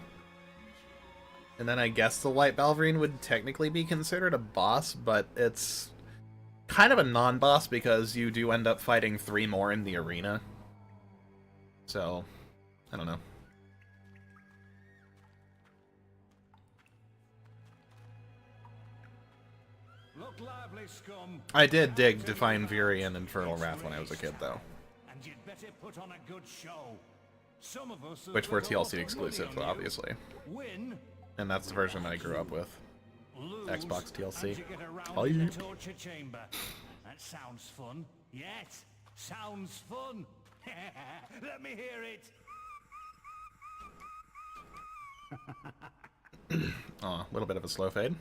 And then I guess the White Balverine would technically be considered a boss, but it's kind of a non-boss because you do end up fighting 3 more in the arena. So, I don't know. Look lively, scum. I did dig Divine Fury and Infernal Wrath when I was a kid, though. And you'd better put on a good show. Some of us Which were TLC exclusive, obviously. Win. And that's the version I grew up with. Xbox TLC. Oh, yeah. Torture chamber. That sounds fun. Yes, sounds fun. Let me hear it. Aw, a little bit of a slow fade.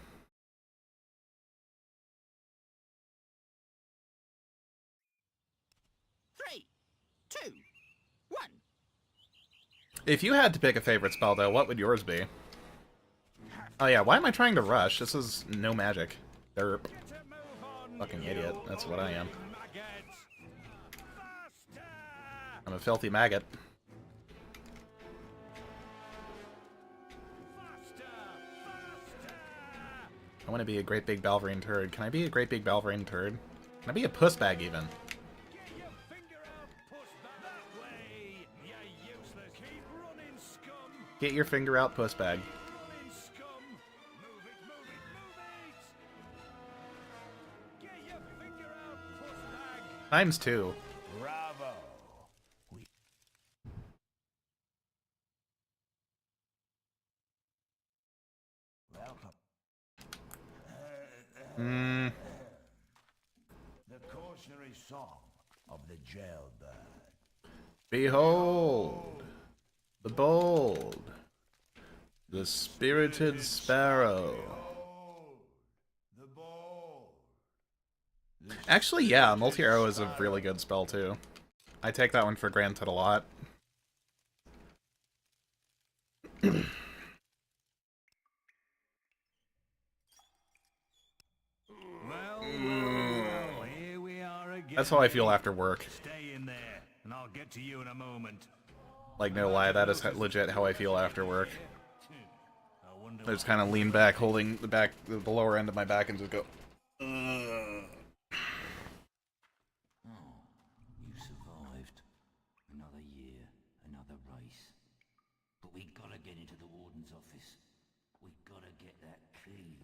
Three, two, one. If you had to pick a favorite spell, though, what would yours be? Oh yeah, why am I trying to rush? This is no magic. Derp. Fucking idiot. That's what I am. I'm a filthy maggot. I want to be a great big Balverine turd. Can I be a great big Balverine turd? Can I be a puss bag, even? Get your finger out, puss bag. Times 2. Bravo. Hmm. The cautionary song of the jailbird. Behold, the bold, the spirited sparrow. The bold. Actually, yeah, multi-arrow is a really good spell, too. I take that one for granted a lot. Well, here we are again. That's how I feel after work. Stay in there, and I'll get to you in a moment. Like, no lie, that is legit how I feel after work. I just kind of lean back, holding the lower end of my back, and just go. You survived. Another year, another race. But we gotta get into the warden's office. We gotta get that key.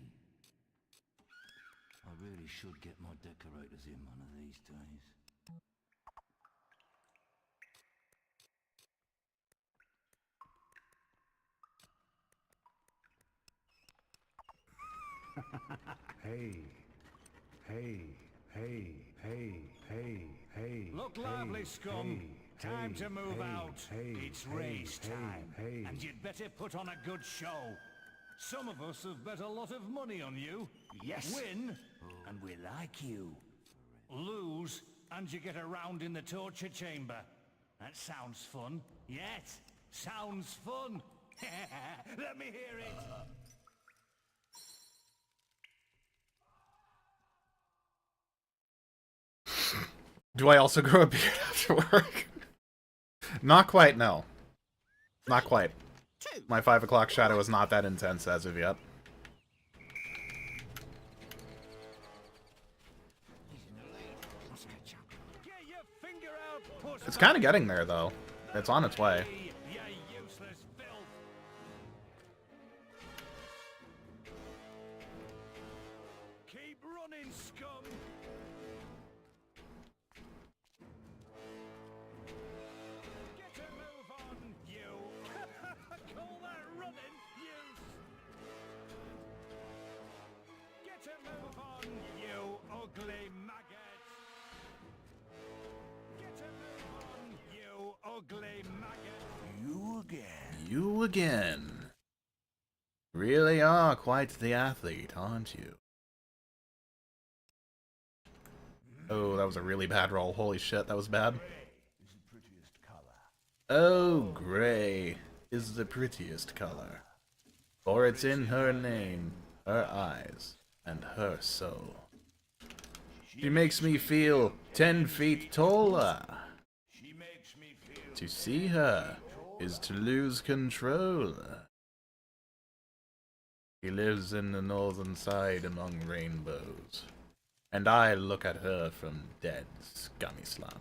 I really should get my decorators in one of these days. Hey, hey, hey, hey, hey, hey. Look lively, scum. Time to move out. It's race time. And you'd better put on a good show. Some of us have bet a lot of money on you. Yes. Win, and we like you. Lose, and you get around in the torture chamber. That sounds fun. Yes, sounds fun. Let me hear it. Do I also grow a beard after work? Not quite, no. Not quite. My 5 o'clock shadow is not that intense as of yet. It's kind of getting there, though. It's on its way. Keep running, scum! Get a move on, you! Call that running, you! Get a move on, you ugly maggot! Get a move on, you ugly maggot! You again. You again. Really are quite the athlete, aren't you? Oh, that was a really bad roll. Holy shit, that was bad. Oh, gray is the prettiest color, for it's in her name, her eyes, and her soul. She makes me feel 10 feet taller. To see her is to lose control. She lives in the northern side among rainbows, and I look at her from dead, scummy slums.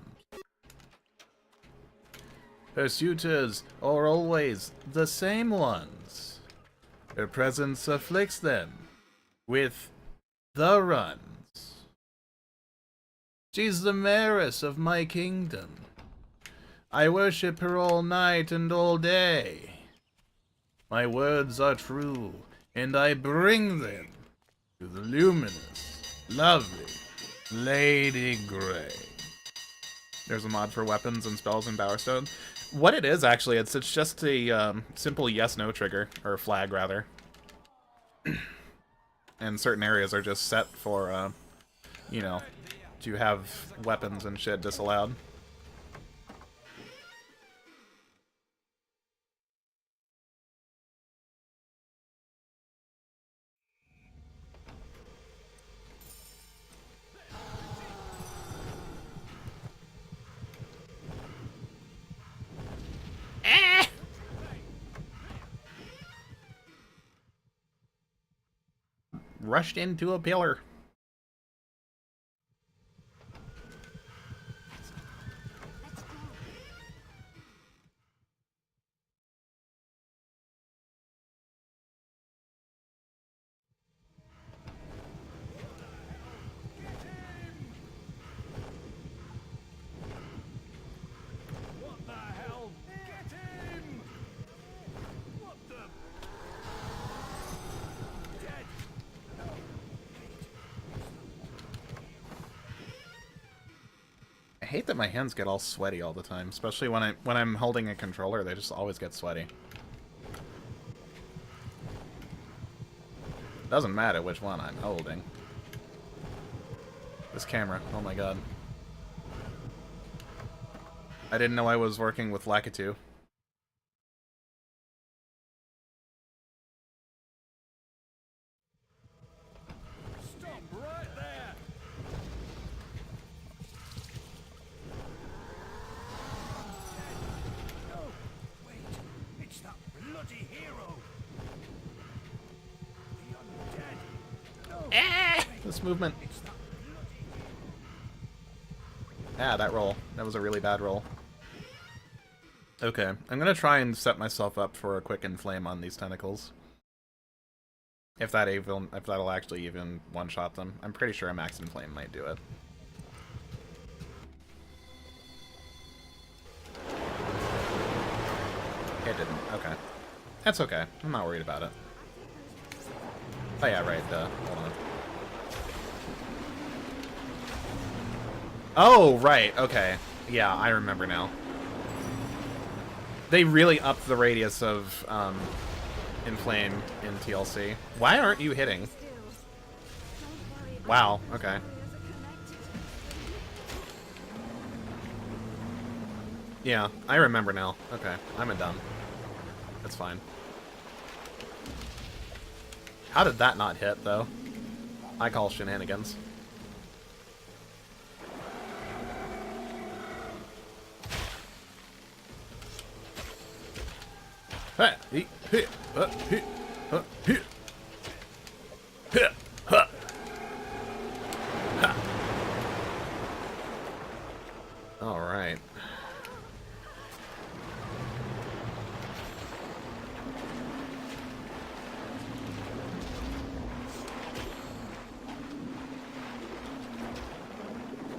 Her suitors are always the same ones. Her presence afflicts them with the runs. She's the mayoress of my kingdom. I worship her all night and all day. My words are true, and I bring them to the luminous, lovely Lady Grey. There's a mod for weapons and spells in Bowerstone. What it is, actually, it's just a simple yes-no trigger, or flag, rather. And certain areas are just set for, you know, to have weapons and shit disallowed. Rushed into a pillar. What the hell? Get him! What the? Dead! I hate that my hands get all sweaty all the time, especially when I'm holding a controller. They just always get sweaty. Doesn't matter which one I'm holding. This camera, oh my god. I didn't know I was working with Lakitu. Stop right there! No! Wait! It's that bloody hero! The undead! No! This movement. It's that bloody... Yeah, that roll. That was a really bad roll. Okay, I'm gonna try and set myself up for a quick inflame on these tentacles. If that'll actually even one-shot them. I'm pretty sure a max inflame might do it. It didn't. Okay. That's okay. I'm not worried about it. Oh yeah, right, hold on. Oh, right, okay. Yeah, I remember now. They really upped the radius of, Inflame in TLC. Why aren't you hitting? Wow, okay. Yeah, I remember now. Okay, I'm done. That's fine. How did that not hit, though? I call shenanigans. Ha! He! He! He! He! He! Ha! Ha! All right.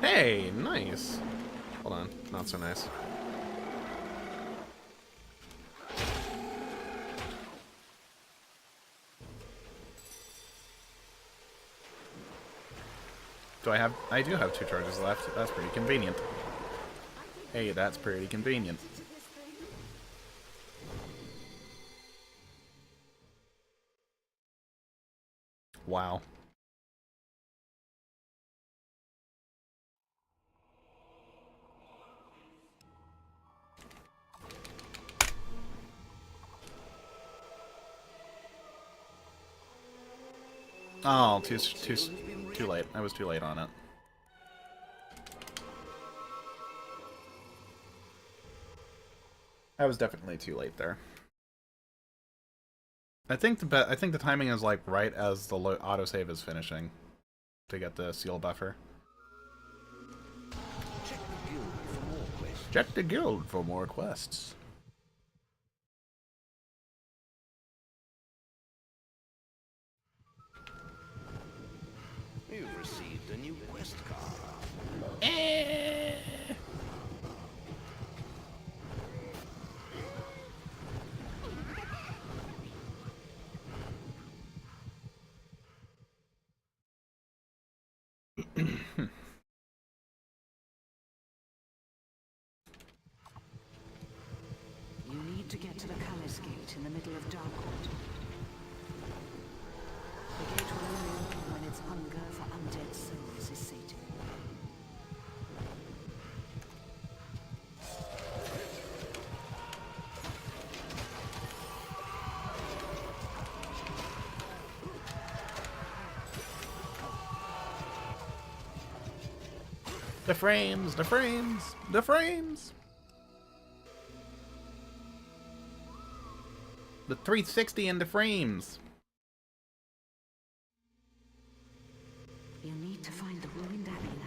Hey, nice. Hold on, not so nice. I do have 2 charges left. That's pretty convenient. Hey, that's pretty convenient. Wow. Oh, too late. I was too late on it. I was definitely too late there. I think the timing is like right as the autosave is finishing to get the seal buffer. Check the guild for more quests. You've received a new quest card. You need to get to the Palace Gate in the middle of Darkwood. The gate will only open when its hunger for undead souls is sated. The frames, the frames, the frames. The 360 and the frames. You need to find the ruined abbey now.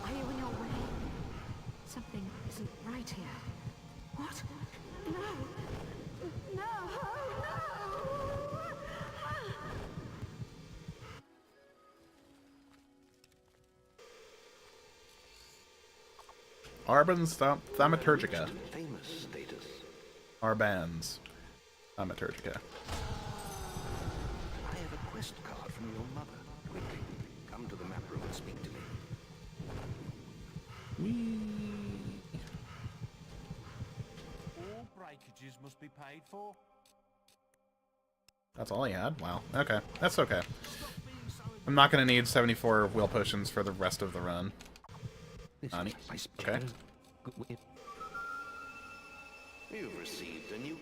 Are you in your way? Something isn't right here. What? No! No! No! Arban's Thaumaturgica. Famous status. Arban's Thaumaturgica. I have a quest card from your mother. Quickly, come to the map room and speak to me. All breakages must be paid for. That's all he had? Wow. Okay. That's okay. I'm not going to need 74 wheel potions for the rest of the run. Nani? Okay. You've received a new...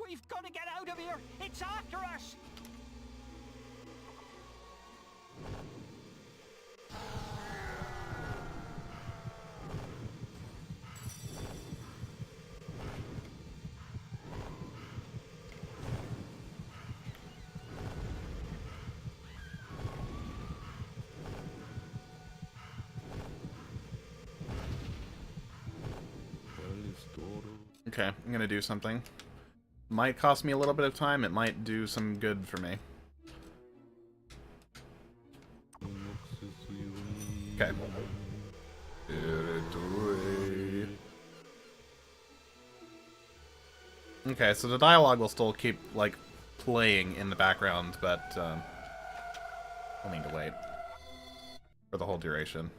We've got to get out of here! It's after us! Okay, I'm going to do something. Might cost me a little bit of time. It might do some good for me. Okay. Okay, so the dialogue will still keep, like, playing in the background, but, I'll need to wait for the whole duration.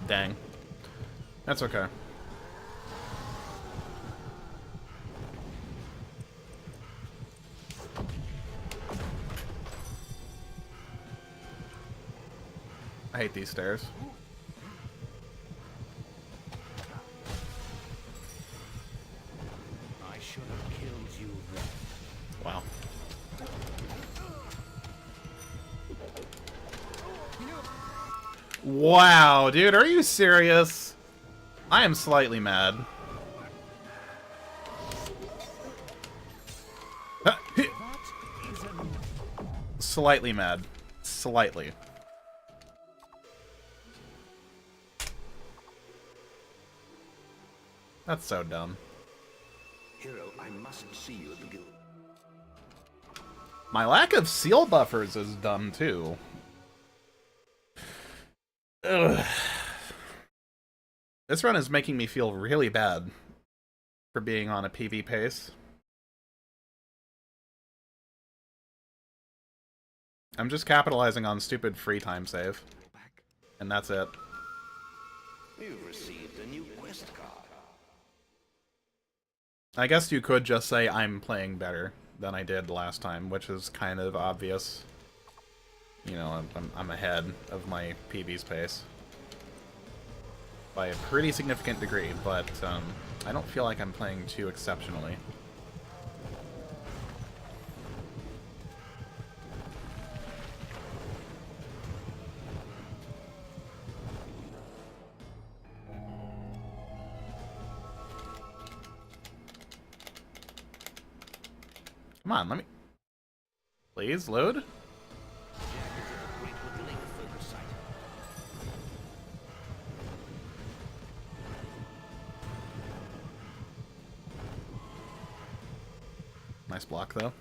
Dang. That's okay. I hate these stairs. I should have killed you then. Wow. Wow, dude, are you serious? I am slightly mad. Slightly mad. Slightly. That's so dumb. Hero, I must see you at the guild. My lack of seal buffers is dumb, too. Ugh. This run is making me feel really bad for being on a PV pace. I'm just capitalizing on stupid free time save. And that's it. You've received a new quest card. I guess you could just say I'm playing better than I did last time, which is kind of obvious. You know, I'm ahead of my PV's pace by a pretty significant degree, but I don't feel like I'm playing too exceptionally. Come on, let me... Please, load? Nice block, though.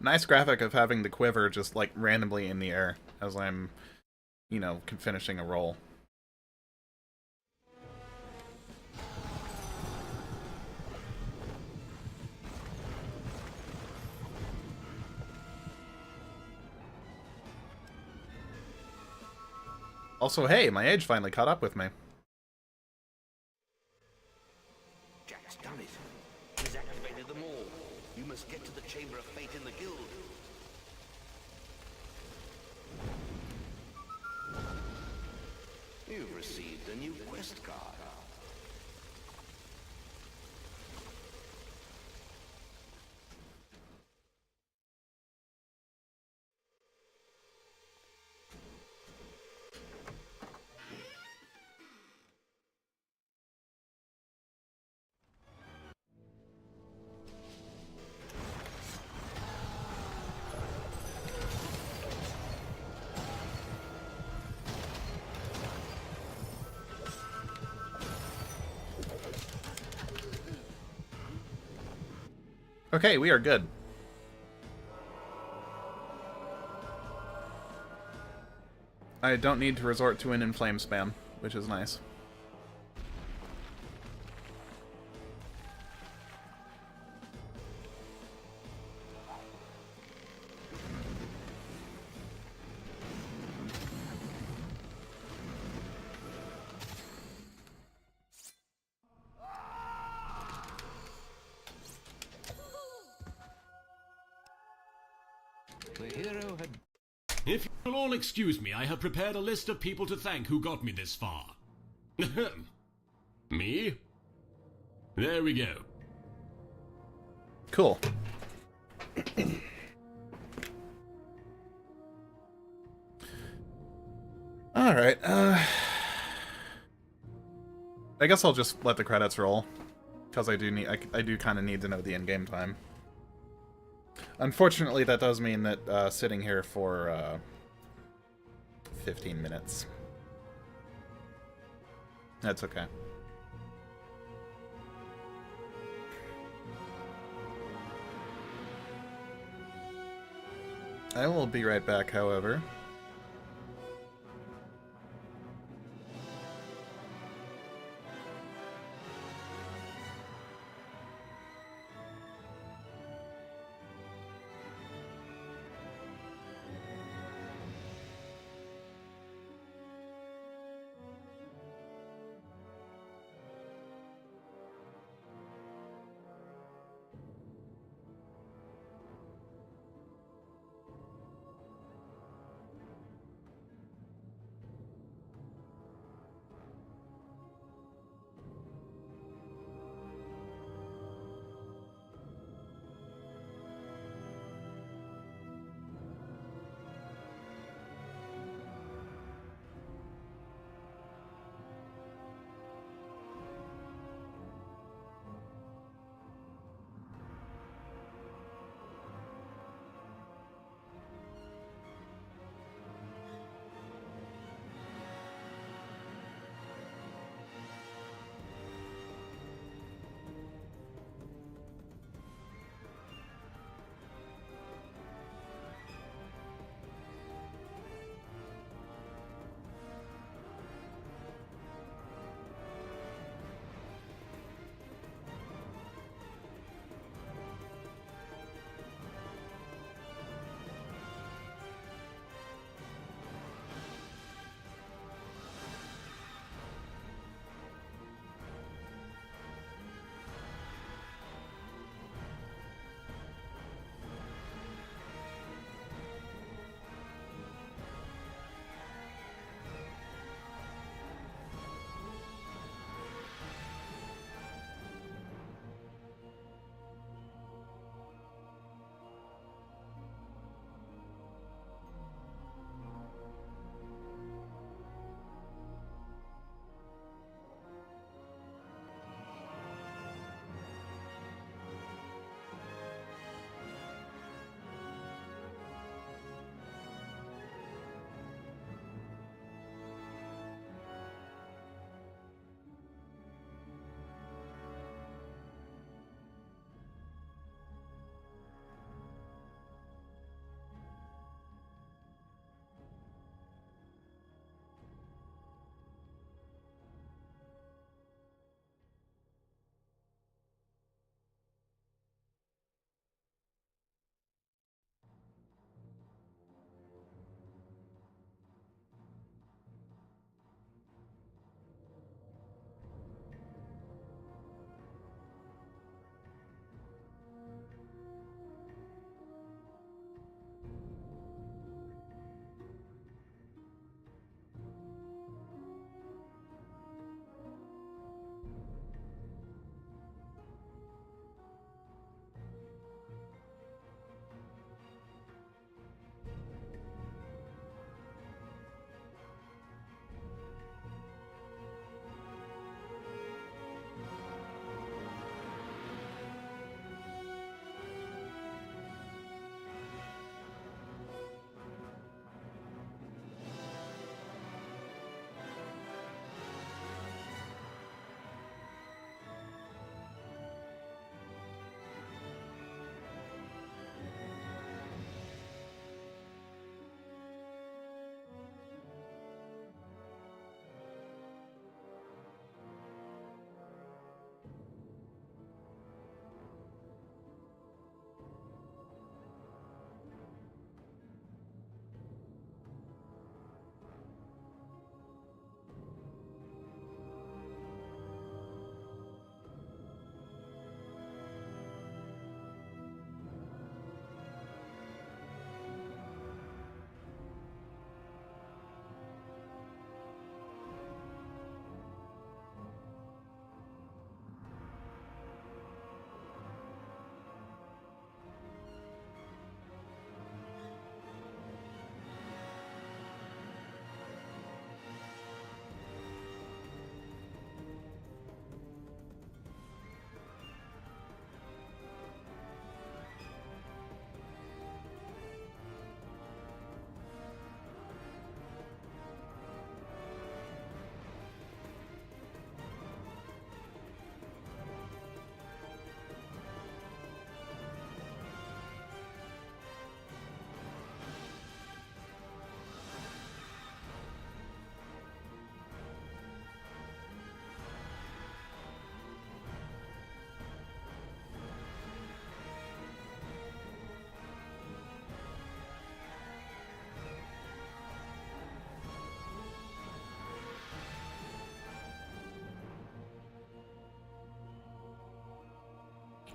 Nice graphic of having the quiver just, like, randomly in the air as I'm, you know, finishing a roll. Also, hey, my age finally caught up with me. Jack's done it. He's activated them all. You must get to the Chamber of Fate in the Guild. You've received a new quest card. Okay, we are good. I don't need to resort to an inflame spam, which is nice. The hero had... If you'll all excuse me, I have prepared a list of people to thank who got me this far. Me? There we go. Cool. Alright, I guess I'll just let the credits roll. Because I do kind of need to know the in-game time. Unfortunately, that does mean that sitting here for 15 minutes. That's okay. I will be right back, however.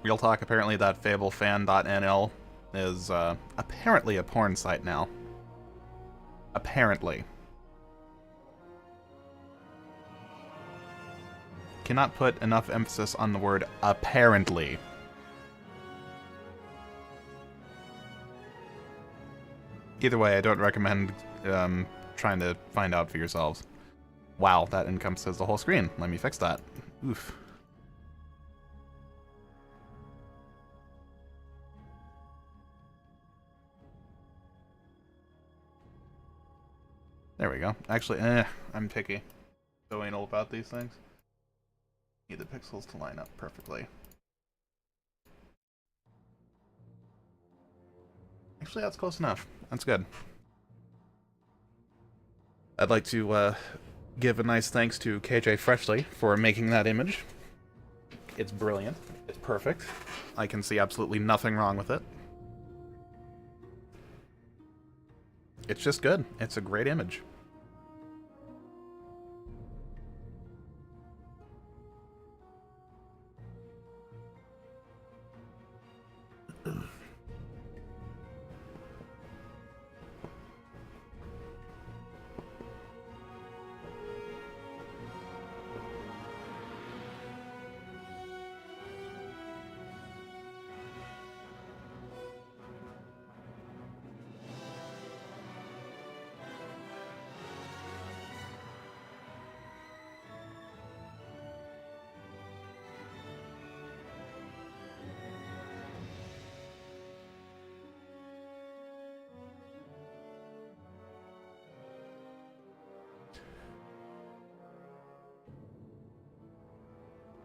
Real talk, apparently that fablefan.nl is apparently a porn site now. Apparently. Cannot put enough emphasis on the word apparently. Either way, I don't recommend trying to find out for yourselves. Wow, that encompasses the whole screen. Let me fix that. Oof. There we go. Actually, I'm picky. So anal about these things. Need the pixels to line up perfectly. Actually, that's close enough. That's good. I'd like to give a nice thanks to KJ Freshly for making that image. It's brilliant. It's perfect. I can see absolutely nothing wrong with it. It's just good. It's a great image.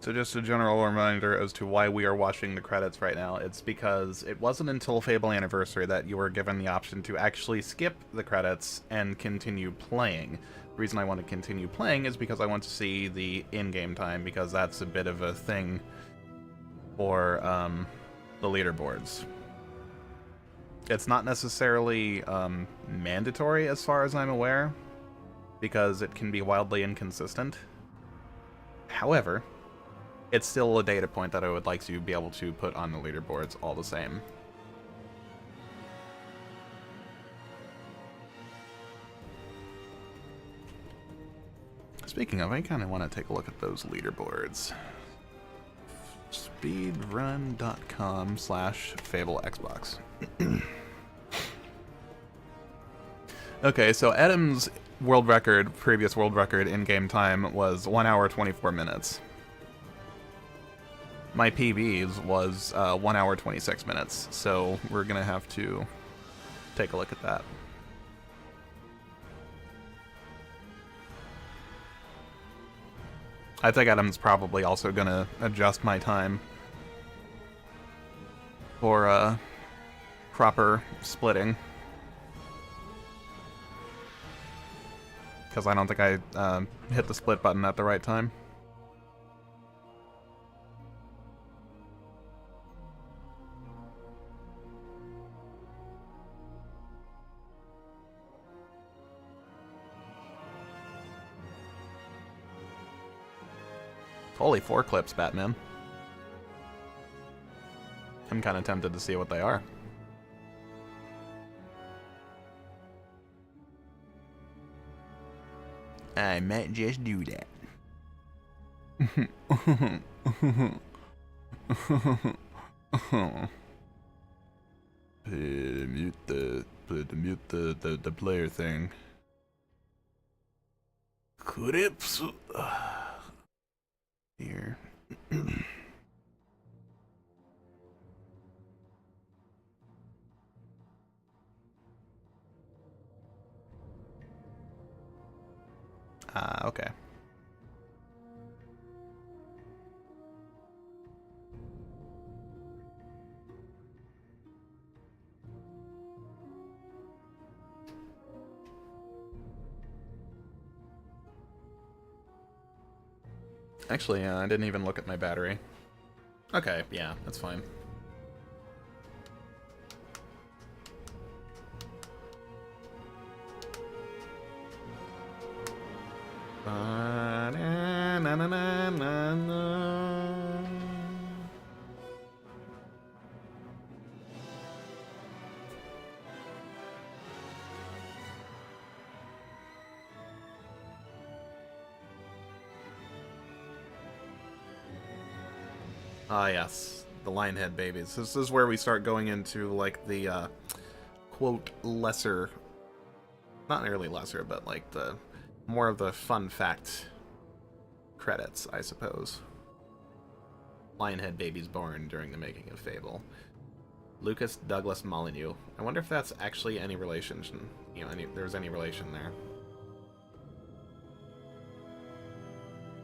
So just a general reminder as to why we are watching the credits right now. It's because it wasn't until Fable Anniversary that you were given the option to actually skip the credits and continue playing. The reason I want to continue playing is because I want to see the in-game time, because that's a bit of a thing for the leaderboards. It's not necessarily mandatory as far as I'm aware, because it can be wildly inconsistent. However, it's still a data point that I would like to be able to put on the leaderboards all the same. Speaking of, I kind of want to take a look at those leaderboards. Speedrun.com/FableXbox. Okay, so Etem's world record, previous world record in-game time was 1 hour 24 minutes. My PB's was 1 hour 26 minutes, so we're gonna have to take a look at that. I think Adam's probably also gonna adjust my time for proper splitting, because I don't think I hit the split button at the right time. Holy 4 clips, Batman. I'm kind of tempted to see what they are. I might just do that. Mute the player thing. Clips. Here. Okay. Actually, I didn't even look at my battery. Okay, yeah, that's fine. Ah, yes. The Lionhead babies. This is where we start going into, like, the, quote, lesser... Not nearly lesser, but, like, the... More of the fun fact credits, I suppose. Lionhead babies born during the making of Fable. Lucas Douglas Molyneux. I wonder if that's actually any relation, you know, there's any relation there.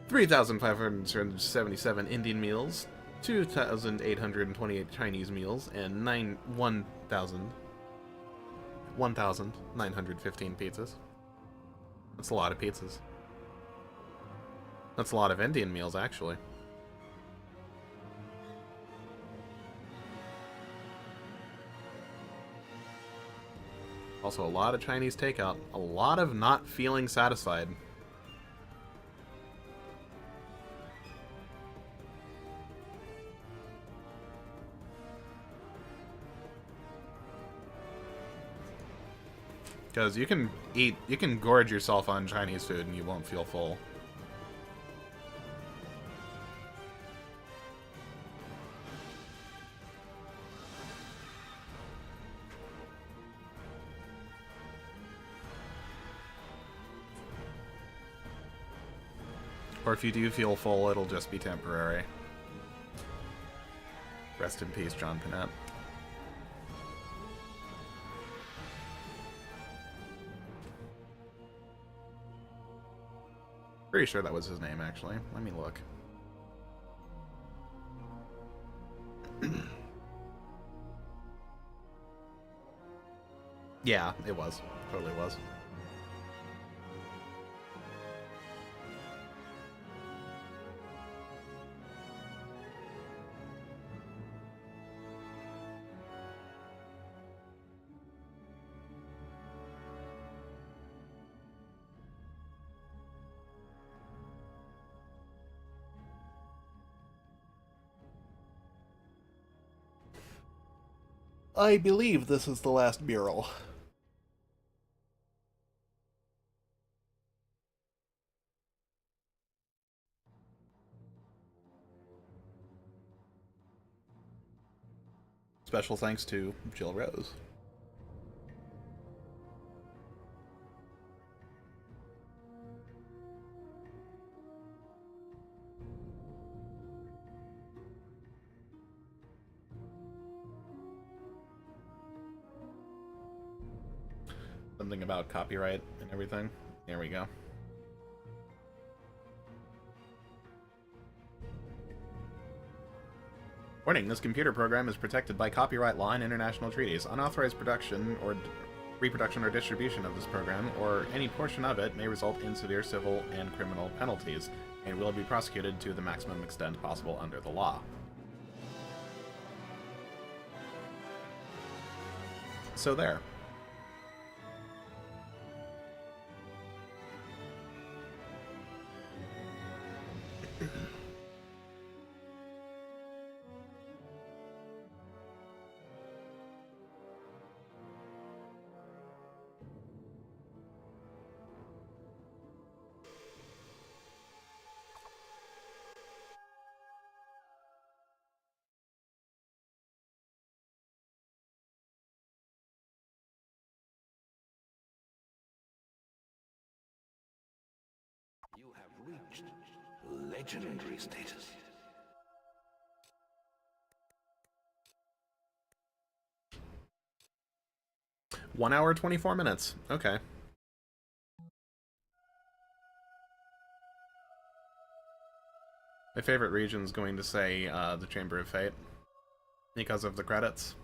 3,577 Indian meals, 2,828 Chinese meals, and 1,915 pizzas. That's a lot of pizzas. That's a lot of Indian meals, actually. Also, a lot of Chinese takeout. A lot of not feeling satisfied. Because you can gorge yourself on Chinese food and you won't feel full. Or if you do feel full, it'll just be temporary. Rest in peace, John Panette. Pretty sure that was his name, actually. Let me look. Yeah, it was. Totally was. I believe this is the last mural. Special thanks to Jill Rose. Something about copyright and everything. There we go. Warning, this computer program is protected by copyright law and international treaties. Unauthorized production or reproduction or distribution of this program, or any portion of it, may result in severe civil and criminal penalties, and will be prosecuted to the maximum extent possible under the law. So there. You have reached legendary status. One hour, 24 minutes. Okay. My favorite region is going to say the Chamber of Fate because of the credits.